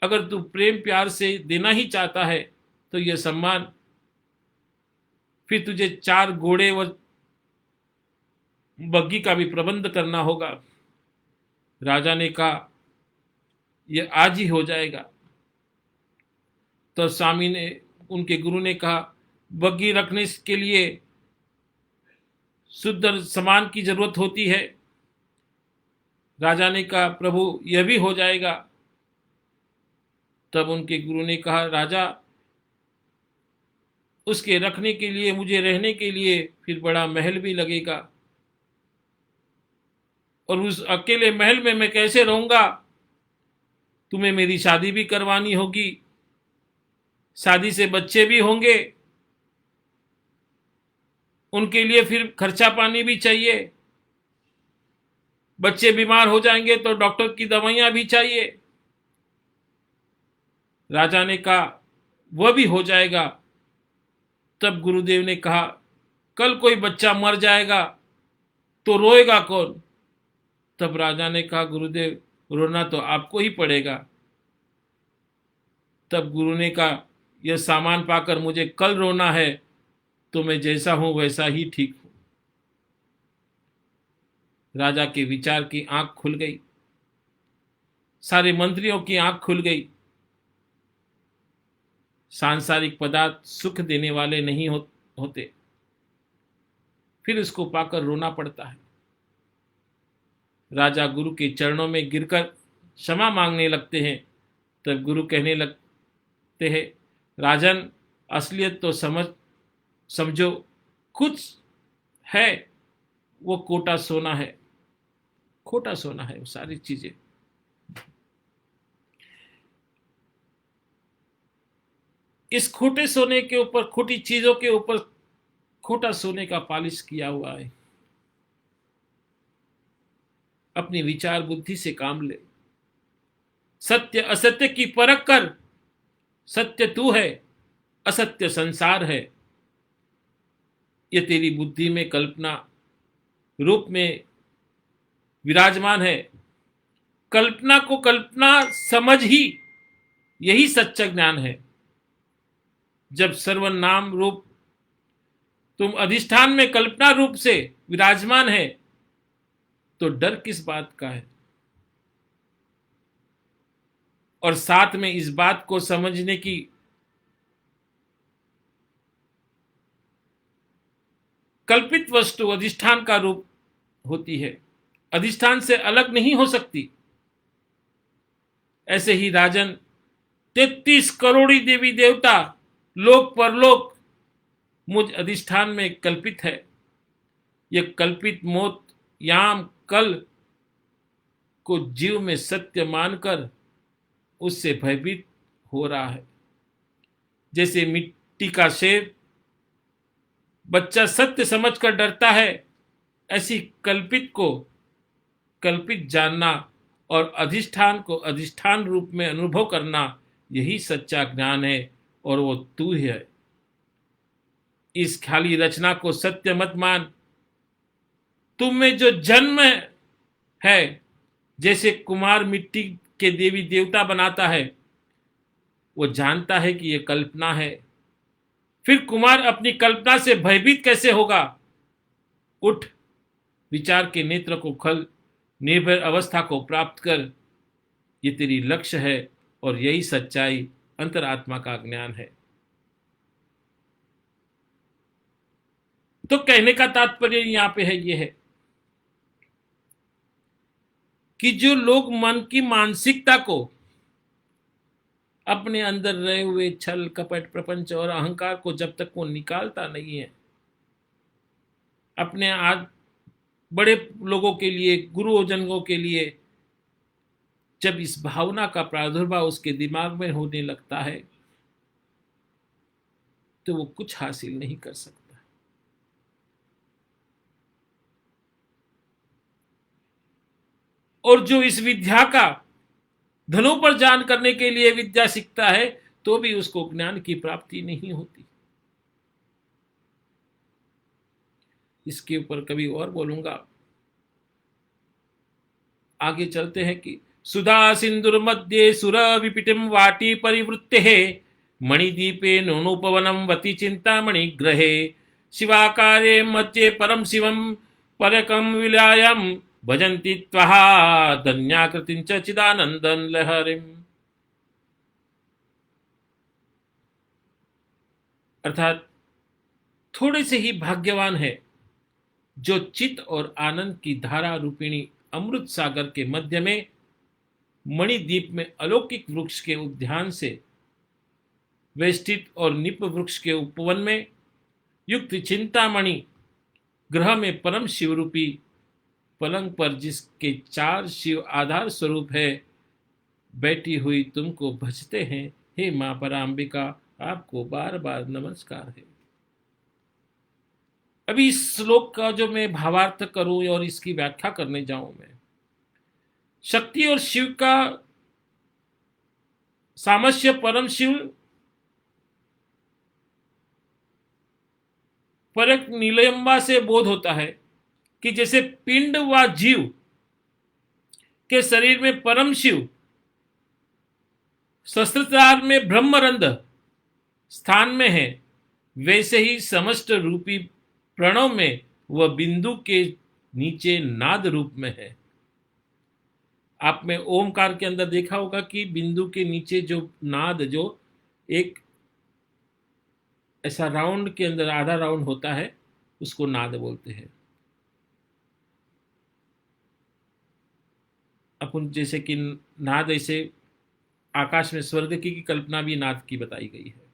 अगर तू प्रेम प्यार से देना ही चाहता है तो यह सम्मान, फिर तुझे 4 घोड़े व बग्गी का भी प्रबंध करना होगा। राजा ने कहा, यह आज ही हो जाएगा। तो स्वामी ने, उनके गुरु ने कहा, बग्गी रखने के लिए शुद्ध सामान की जरूरत होती है। राजा ने कहा, प्रभु यह भी हो जाएगा। तब उनके गुरु ने कहा, राजा, उसके रखने के लिए, मुझे रहने के लिए फिर बड़ा महल भी लगेगा, और उस अकेले महल में मैं कैसे रहूंगा? तुम्हें मेरी शादी भी करवानी होगी, शादी से बच्चे भी होंगे, उनके लिए फिर खर्चा पानी भी चाहिए, बच्चे बीमार हो जाएंगे तो डॉक्टर की दवाइयां भी चाहिए। राजा ने कहा, वह भी हो जाएगा। तब गुरुदेव ने कहा, कल कोई बच्चा मर जाएगा तो रोएगा कौन? तब राजा ने कहा, गुरुदेव, रोना तो आपको ही पड़ेगा। तब गुरु ने कहा, यह सामान पाकर मुझे कल रोना है तो मैं जैसा हूं वैसा ही ठीक हूं। राजा के विचार की आंख खुल गई, सारे मंत्रियों की आंख खुल गई। सांसारिक पदार्थ सुख देने वाले नहीं होते, फिर उसको पाकर रोना पड़ता है। राजा गुरु के चरणों में गिरकर क्षमा मांगने लगते हैं। तब गुरु कहने लगते हैं, राजन, असलियत तो समझो, कुछ है वो खोटा सोना है, खोटा सोना है वो सारी चीजें। इस खोटे सोने के ऊपर, खोटी चीजों के ऊपर खोटा सोने का पॉलिश किया हुआ है। अपनी विचार बुद्धि से काम ले, सत्य असत्य की परख कर। सत्य तू है, असत्य संसार है। यह तेरी बुद्धि में कल्पना रूप में विराजमान है। कल्पना को कल्पना समझ ही, यही सच्चा ज्ञान है। जब सर्वनाम रूप तुम अधिष्ठान में कल्पना रूप से विराजमान है तो डर किस बात का है? और साथ में इस बात को समझने की कल्पित वस्तु अधिष्ठान का रूप होती है, अधिष्ठान से अलग नहीं हो सकती। ऐसे ही राजन, 33 करोड़ी देवी देवता, लोक परलोक मुझ अधिष्ठान में कल्पित है। यह कल्पित मौत याम कल को जीव में सत्य मानकर उससे भयभीत हो रहा है। जैसे मिट्टी का शेर बच्चा सत्य समझकर डरता है, ऐसी कल्पित को कल्पित जानना और अधिष्ठान को अधिष्ठान रूप में अनुभव करना, यही सच्चा ज्ञान है और वो तू ही है। इस खाली रचना को सत्य मत मान। तुम में जो जन्म है, जैसे कुमार मिट्टी के देवी देवता बनाता है, वो जानता है कि यह कल्पना है। फिर कुमार अपनी कल्पना से भयभीत कैसे होगा? उठ, विचार के नेत्र को खोल, निर्भय अवस्था को प्राप्त कर। ये तेरी लक्ष्य है और यही सच्चाई अंतरात्मा का ज्ञान है। तो कहने का तात्पर्य यहां पे है, ये है कि जो लोग मन की मानसिकता को, अपने अंदर रहे हुए छल कपट प्रपंच और अहंकार को जब तक वो निकालता नहीं है, अपने आज बड़े लोगों के लिए, गुरुजनों के लिए जब इस भावना का प्रादुर्भाव उसके दिमाग में होने लगता है, तो वो कुछ हासिल नहीं कर सकता। और जो इस विद्या का धनों पर जान करने के लिए विद्या सीखता है, तो भी उसको ज्ञान की प्राप्ति नहीं होती। इसके ऊपर कभी और बोलूंगा। आगे चलते हैं कि सुधा सिंधुर मध्य सुर विपिटिम वाटी परिवृत्ते मणिदीपे नोनुपवनम वति चिंतामणि ग्रहे शिवाकारे मध्य परम शिवम परकम विलायम भजन्ति त्वहा धन्याकृतिं च चिदानंदन लहरिम। अर्थात थोड़े से ही भाग्यवान है जो चित्त और आनंद की धारा रूपिणी अमृत सागर के मध्य में मणिद्वीप में अलौकिक वृक्ष के उद्यान से वेष्टित और निप वृक्ष के उपवन में युक्त चिंतामणि ग्रह में परम शिवरूपी पलंग पर जिसके 4 शिव आधार स्वरूप है बैठी हुई तुमको भजते हैं। हे मां परांबिका, आपको बार बार नमस्कार है। अभी इस श्लोक का जो मैं भावार्थ करूं और इसकी व्याख्या करने जाऊं, मैं शक्ति और शिव का सामस्य परम शिव परक नीलयंबा से बोध होता है कि जैसे पिंड व जीव के शरीर में परम शिव सहस्त्रार में ब्रह्मरंध्र स्थान में है, वैसे ही समस्त रूपी प्रणव में वह बिंदु के नीचे नाद रूप में है। आप में ओमकार के अंदर देखा होगा कि बिंदु के नीचे जो नाद, जो एक ऐसा राउंड के अंदर आधा राउंड होता है, उसको नाद बोलते हैं। अपन जैसे कि नाद, ऐसे आकाश में स्वर्ग की कल्पना भी नाद की बताई गई है।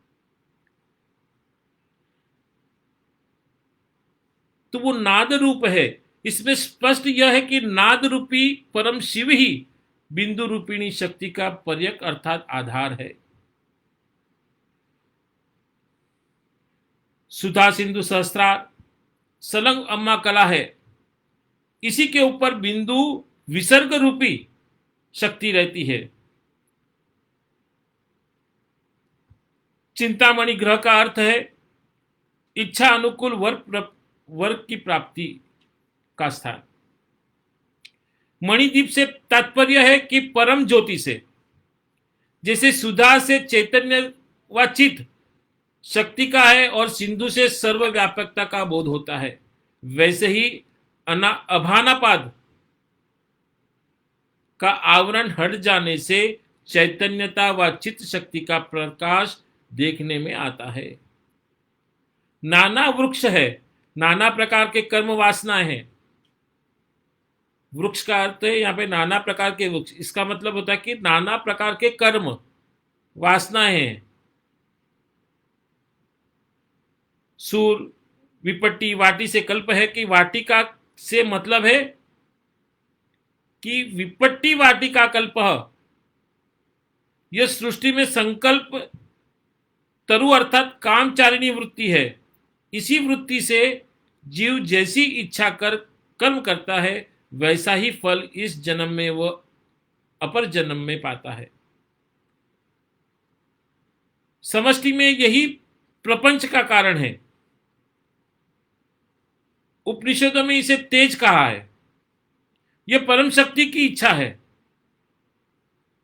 तो वो नाद रूप है। इसमें स्पष्ट यह है कि नाद रूपी परम शिव ही बिंदु रूपिणी शक्ति का पर्यक अर्थात आधार है। सुधा सिंधु सहस्त्रार सलंग अम्मा कला है, इसी के ऊपर बिंदु विसर्ग रूपी शक्ति रहती है। चिंतामणि ग्रह का अर्थ है इच्छा अनुकूल वर्ग की प्राप्ति का स्थान। मणिदीप से तात्पर्य है कि परम ज्योति से, जैसे सुधा से चैतन्य व चित शक्ति का है और सिंधु से सर्वव्यापकता का बोध होता है, वैसे ही अभानापाद का आवरण हट जाने से चैतन्यता व चित्त शक्ति का प्रकाश देखने में आता है। नाना वृक्ष है, नाना प्रकार के कर्म वासनाएं हैं। वृक्ष का अर्थ है यहाँ पे नाना प्रकार के वृक्ष, इसका मतलब होता है कि नाना प्रकार के कर्म वासनाएं हैं। सूर विपट्टी वाटी से कल्प है कि वाटिका से मतलब है कि विपट्टी वाटिका कल्प, यह सृष्टि में संकल्प तरु अर्थात कामचारिणी वृत्ति है। इसी वृत्ति से जीव जैसी इच्छा कर कर्म करता है वैसा ही फल इस जन्म में वह अपर जन्म में पाता है। समष्टि में यही प्रपंच का कारण है। उपनिषदों में इसे तेज कहा है। यह परम शक्ति की इच्छा है,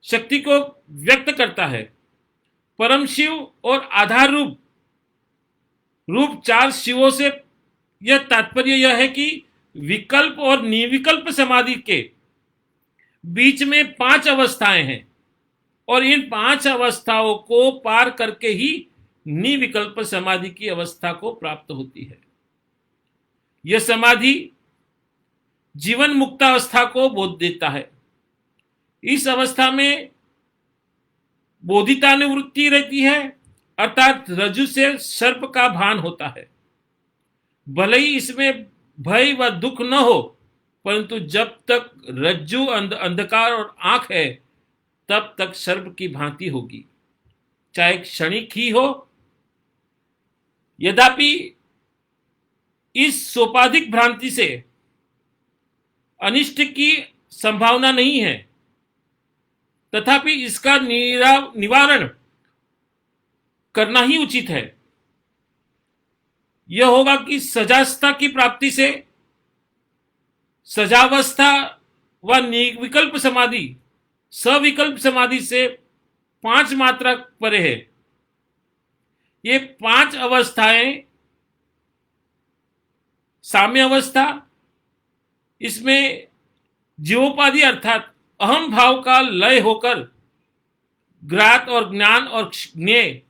शक्ति को व्यक्त करता है। परम शिव और आधार रूप रूप चार शिवों से यह तात्पर्य यह है कि विकल्प और निर्विकल्प समाधि के बीच में 5 अवस्थाएं हैं और इन 5 अवस्थाओं को पार करके ही निर्विकल्प समाधि की अवस्था को प्राप्त होती है। यह समाधि जीवन मुक्तावस्था को बोध देता है। इस अवस्था में बोधितानुवृत्ति रहती है, अर्थात रज्जु से सर्प का भान होता है। भले ही इसमें भय व दुख न हो, परंतु जब तक रज्जु अंधकार और आंख है तब तक सर्प की भांति होगी, चाहे क्षणिक ही हो। यद्यपि इस सोपाधिक भ्रांति से अनिष्ट की संभावना नहीं है, तथापि इसका निवारण करना ही उचित है। यह होगा कि सजावस्था की प्राप्ति से सजावस्था व निर्विकल्प समाधि सविकल्प समाधि से 5 मात्रा परे है। ये 5 अवस्थाएं साम्य अवस्था, इसमें जीवोपाधि अर्थात अहम भाव का लय होकर ग्रात और ज्ञान और ज्ञेय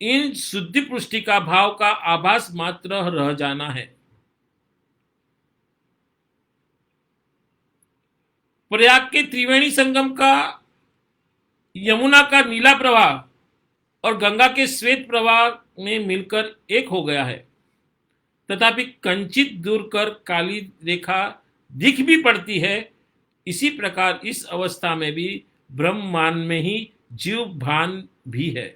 इन शुद्धि पुष्टि का भाव का आभास मात्र रह जाना है। प्रयाग के त्रिवेणी संगम का यमुना का नीला प्रवाह और गंगा के श्वेत प्रवाह में मिलकर एक हो गया है, तथापि कंचित दूर कर काली रेखा दिख भी पड़ती है। इसी प्रकार इस अवस्था में भी ब्रह्मांड में ही जीव भान भी है।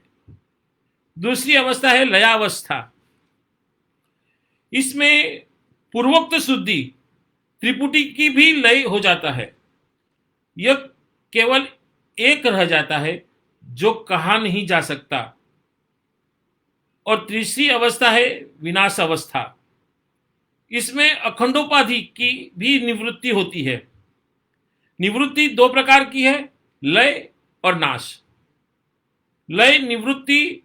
दूसरी अवस्था है लयावस्था। इसमें पूर्वोक्त शुद्धि त्रिपुटी की भी लय हो जाता है। यह केवल एक रह जाता है जो कहा नहीं जा सकता। और तीसरी अवस्था है विनाश अवस्था। इसमें अखंडोपाधि की भी निवृत्ति होती है। निवृत्ति 2 प्रकार की है, लय और नाश। लय निवृत्ति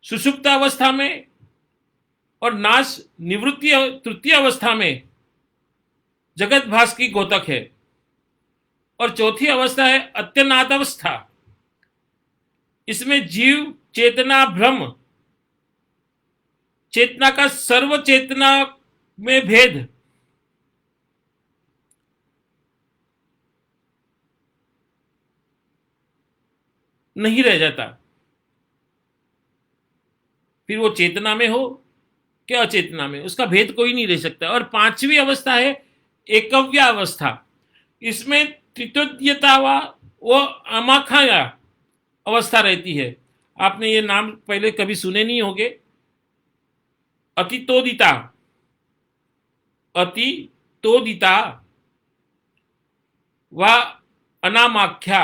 सुषुप्त अवस्था में और नाश निवृत्ति तृतीय अवस्था में जगत भास की गोतक है। और चौथी अवस्था है अत्यनाद अवस्था। इसमें जीव चेतना ब्रह्म चेतना का सर्व चेतना में भेद नहीं रह जाता। फिर वो चेतना में हो क्या अचेतना में, उसका भेद कोई नहीं रह सकता। और 5वीं अवस्था है एकव्य अवस्था। इसमें त्रितोद्यता व अमाखाया अवस्था रहती है। आपने ये नाम पहले कभी सुने नहीं होंगे। अतितोदिता, अतितोदिता व अनामाख्या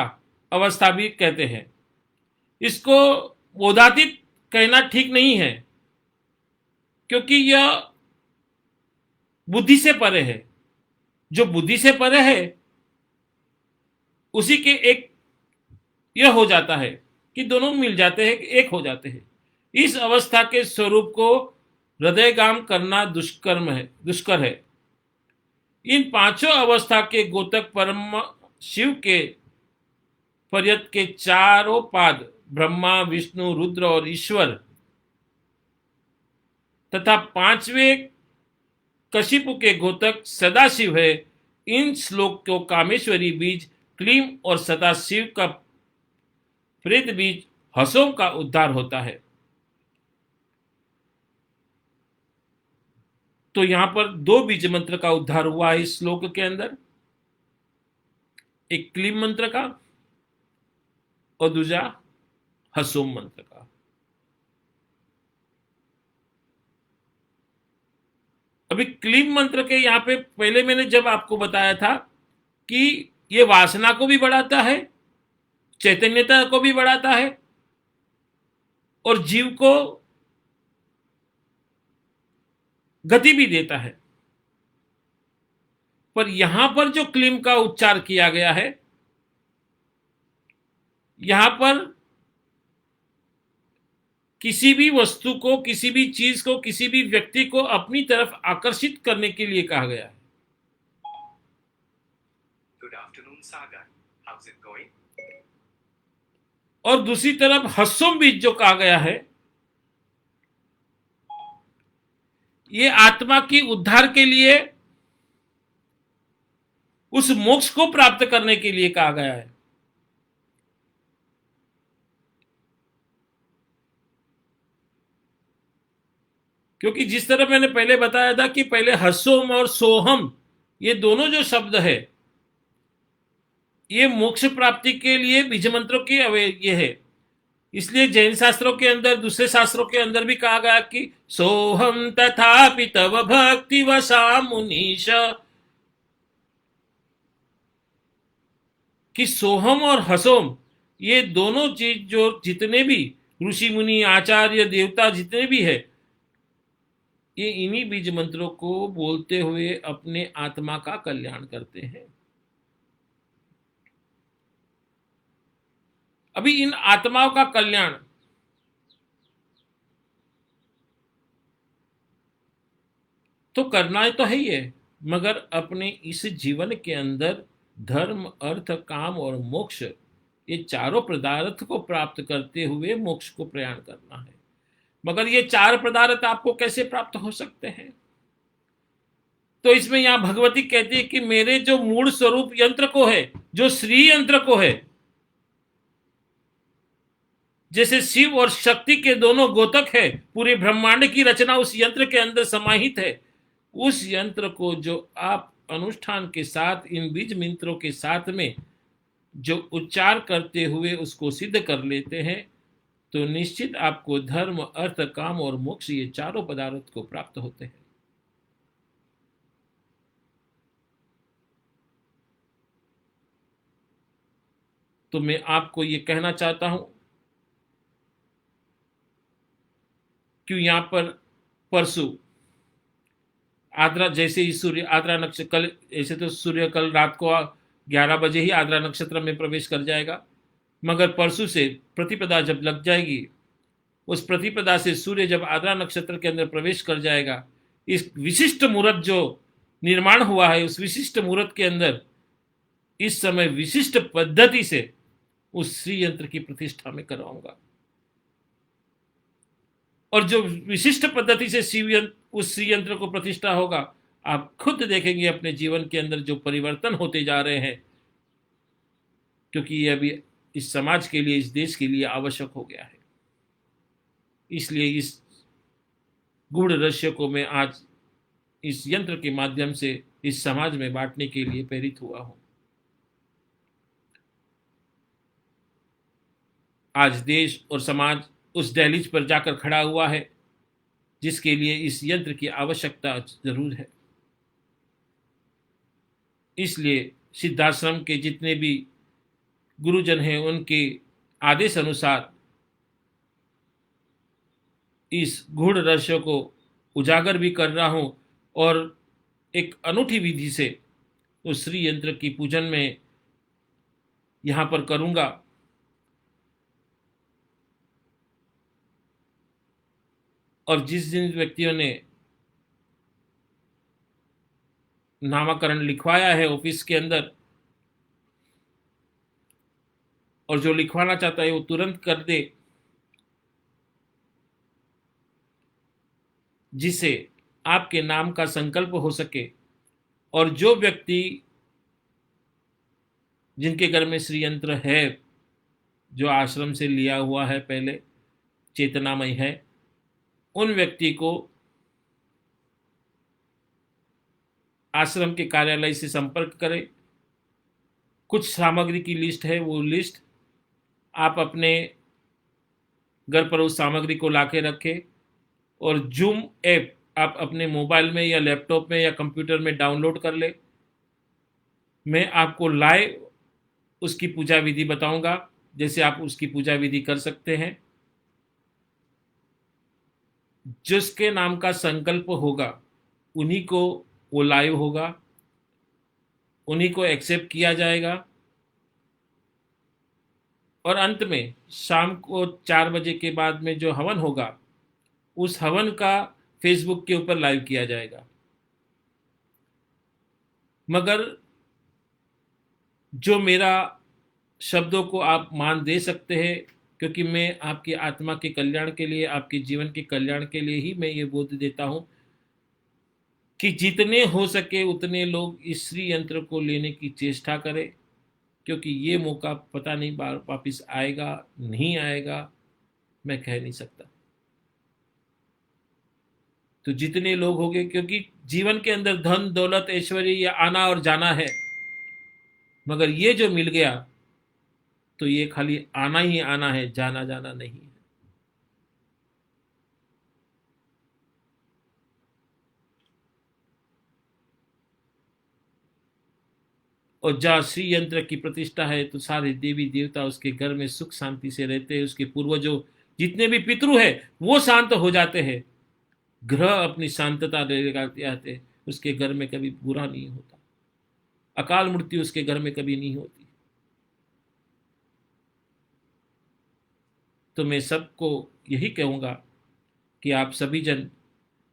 अवस्था भी कहते हैं। इसको बोधातीत कहना ठीक नहीं है, क्योंकि यह बुद्धि से परे है। जो बुद्धि से परे है उसी के एक यह हो जाता है कि दोनों मिल जाते हैं, एक हो जाते हैं। इस अवस्था के स्वरूप को हृदयगाम करना दुष्कर है। इन 5 अवस्था के गोतक परम शिव के पर्यत के 4 पाद ब्रह्मा विष्णु रुद्र और ईश्वर तथा 5वें कशिपु के गोतक सदाशिव है। इन श्लोक को कामेश्वरी बीज क्लीम और सदाशिव का प्रेत बीज हसों का उद्धार होता है। तो यहां पर 2 बीज मंत्र का उद्धार हुआ है इस श्लोक के अंदर, एक क्लीम मंत्र का और दूसरा हसोम मंत्र का। अभी क्लीम मंत्र के यहाँ पे पहले मैंने जब आपको बताया था कि ये वासना को भी बढ़ाता है, चैतन्यता को भी बढ़ाता है और जीव को गति भी देता है। पर यहां पर जो क्लीम का उच्चार किया गया है, यहां पर किसी भी वस्तु को, किसी भी चीज को, किसी भी व्यक्ति को अपनी तरफ आकर्षित करने के लिए कहा गया है। Good afternoon, Sagar. How's it going? और दूसरी तरफ हस्सोम बीज जो कहा गया है, ये आत्मा की उद्धार के लिए, उस मोक्ष को प्राप्त करने के लिए कहा गया है। क्योंकि जिस तरह मैंने पहले बताया था कि पहले हस्सोम और सोहम, ये दोनों जो शब्द है, ये मोक्ष प्राप्ति के लिए बीज मंत्रों की ये है। इसलिए जैन शास्त्रों के अंदर, दूसरे शास्त्रों के अंदर भी कहा गया कि सोहम तथापि तव भक्ति वसा मुनीश, कि सोहम और हसोम ये दोनों चीज जो जितने भी ऋषि मुनि आचार्य देवता जितने भी है, ये इन्हीं बीज मंत्रों को बोलते हुए अपने आत्मा का कल्याण करते हैं। अभी इन आत्माओं का कल्याण तो करना तो है ही है, मगर अपने इस जीवन के अंदर धर्म, अर्थ, काम और मोक्ष, ये चारों पदार्थ को प्राप्त करते हुए मोक्ष को प्रयाण करना है। मगर ये चार पदार्थ आपको कैसे प्राप्त हो सकते हैं? तो इसमें यहां भगवती कहती है कि मेरे जो मूल स्वरूप यंत्र को है, जो श्री यंत्र को है, जैसे शिव और शक्ति के दोनों गोतक है, पूरे ब्रह्मांड की रचना उस यंत्र के अंदर समाहित है। उस यंत्र को जो आप अनुष्ठान के साथ, इन बीज मंत्रों के साथ में जो उच्चार करते हुए उसको सिद्ध कर लेते हैं, तो निश्चित आपको धर्म, अर्थ, काम और मोक्ष, ये चारों पदार्थ को प्राप्त होते हैं। तो मैं आपको ये कहना चाहता हूं कि यहां पर परसों आद्रा, जैसे ही सूर्य आद्रा नक्षत्र, कल ऐसे तो सूर्य कल रात को 11 बजे ही आद्रा नक्षत्र में प्रवेश कर जाएगा, मगर परसों से प्रतिपदा जब लग जाएगी, उस प्रतिपदा से सूर्य जब आद्रा नक्षत्र के अंदर प्रवेश कर जाएगा, इस विशिष्ट मुहूर्त जो निर्माण हुआ है, उस विशिष्ट मुहूर्त के अंदर इस समय विशिष्ट पद्धति से उस श्री यंत्र की प्रतिष्ठा में करवाऊंगा। और जो विशिष्ट पद्धति से उस श्री यंत्र को प्रतिष्ठा होगा, आप खुद देखेंगे अपने जीवन के अंदर जो परिवर्तन होते जा रहे हैं, क्योंकि ये अभी इस समाज के लिए, इस देश के लिए आवश्यक हो गया है। इसलिए इस गूढ़ रहस्य को मैं आज इस यंत्र के माध्यम से इस समाज में बांटने के लिए प्रेरित हुआ हूं। आज देश और समाज उस दहलीज पर जाकर खड़ा हुआ है जिसके लिए इस यंत्र की आवश्यकता जरूर है। इसलिए सिद्धाश्रम के जितने भी गुरुजन हैं, उनके आदेश अनुसार इस गूढ़ रहस्य को उजागर भी कर रहा हूं और एक अनूठी विधि से उस श्री यंत्र की पूजन में यहां पर करूंगा। और जिस जिन व्यक्तियों ने नामकरण लिखवाया है ऑफिस के अंदर, और जो लिखवाना चाहता है वो तुरंत कर दे, जिससे आपके नाम का संकल्प हो सके। और जो व्यक्ति जिनके घर में श्री यंत्र है, जो आश्रम से लिया हुआ है, पहले चेतनामय है, उन व्यक्ति को आश्रम के कार्यालय से संपर्क करें। कुछ सामग्री की लिस्ट है, वो लिस्ट आप अपने घर पर उस सामग्री को लाके रखें और जूम ऐप आप अपने मोबाइल में या लैपटॉप में या कंप्यूटर में डाउनलोड कर ले। मैं आपको लाइव उसकी पूजा विधि बताऊंगा, जैसे आप उसकी पूजा विधि कर सकते हैं। जिसके नाम का संकल्प होगा उन्हीं को वो लाइव होगा, उन्हीं को एक्सेप्ट किया जाएगा। और अंत में शाम को 4 बजे के बाद में जो हवन होगा, उस हवन का फेसबुक के ऊपर लाइव किया जाएगा। मगर जो मेरा शब्दों को आप मान दे सकते हैं, क्योंकि मैं आपकी आत्मा के कल्याण के लिए, आपके जीवन के कल्याण के लिए ही मैं ये बोध देता हूं कि जितने हो सके उतने लोग इस श्री यंत्र को लेने की चेष्टा करें, क्योंकि ये मौका पता नहीं बार वापिस आएगा नहीं आएगा, मैं कह नहीं सकता। तो जितने लोग होंगे, क्योंकि जीवन के अंदर धन दौलत ऐश्वर्य या आना और जाना है, मगर ये जो मिल गया तो ये खाली आना ही आना है, जाना जाना नहीं है। और जहाँ श्री यंत्र की प्रतिष्ठा है तो सारे देवी देवता उसके घर में सुख शांति से रहते हैं। उसके पूर्वजों जितने भी पितृ है वो शांत हो जाते हैं, ग्रह अपनी शांतता लेकर आते हैं। उसके घर में कभी बुरा नहीं होता, अकाल मृत्यु उसके घर में कभी नहीं होती। तो मैं सबको यही कहूँगा कि आप सभी जन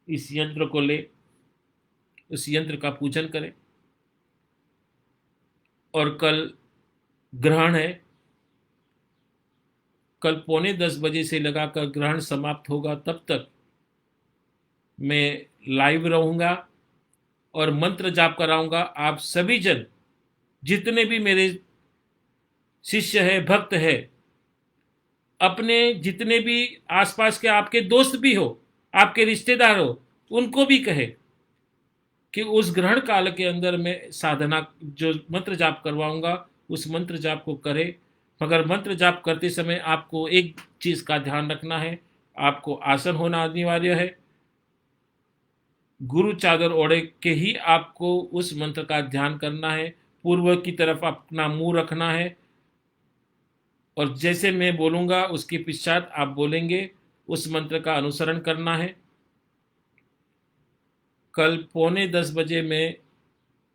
इस यंत्र को ले, उस यंत्र का पूजन करें। और कल ग्रहण है, कल 9:45 से लगाकर ग्रहण समाप्त होगा, तब तक मैं लाइव रहूँगा और मंत्र जाप कराऊंगा। आप सभी जन जितने भी मेरे शिष्य है, भक्त है, अपने जितने भी आसपास के आपके दोस्त भी हो, आपके रिश्तेदार हो, उनको भी कहे कि उस ग्रहण काल के अंदर मैं साधना जो मंत्र जाप करवाऊंगा उस मंत्र जाप को करे। मगर मंत्र जाप करते समय आपको एक चीज का ध्यान रखना है, आपको आसन होना अनिवार्य है। गुरु चादर ओढ़े के ही आपको उस मंत्र का ध्यान करना है। पूर्व की तरफ अपना मुंह रखना है और जैसे मैं बोलूंगा उसके पश्चात आप बोलेंगे, उस मंत्र का अनुसरण करना है। कल 9:45 मैं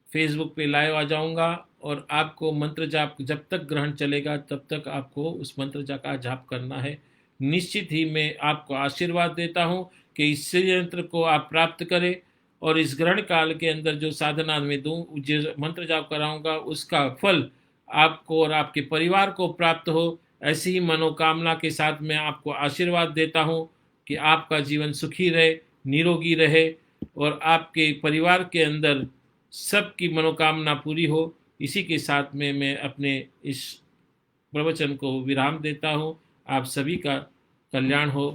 फेसबुक पे लाइव आ जाऊंगा और आपको मंत्र जाप जब तक ग्रहण चलेगा तब तक आपको उस मंत्र जाप का जाप करना है। निश्चित ही मैं आपको आशीर्वाद देता हूं कि इस यंत्र को आप प्राप्त करें और इस ग्रहण काल के अंदर जो साधना में दूं, जो मंत्र जाप कराऊंगा, उसका फल आपको और आपके परिवार को प्राप्त हो। ऐसी ही मनोकामना के साथ मैं आपको आशीर्वाद देता हूं कि आपका जीवन सुखी रहे, निरोगी रहे और आपके परिवार के अंदर सबकी मनोकामना पूरी हो। इसी के साथ में मैं अपने इस प्रवचन को विराम देता हूँ। आप सभी का कल्याण हो।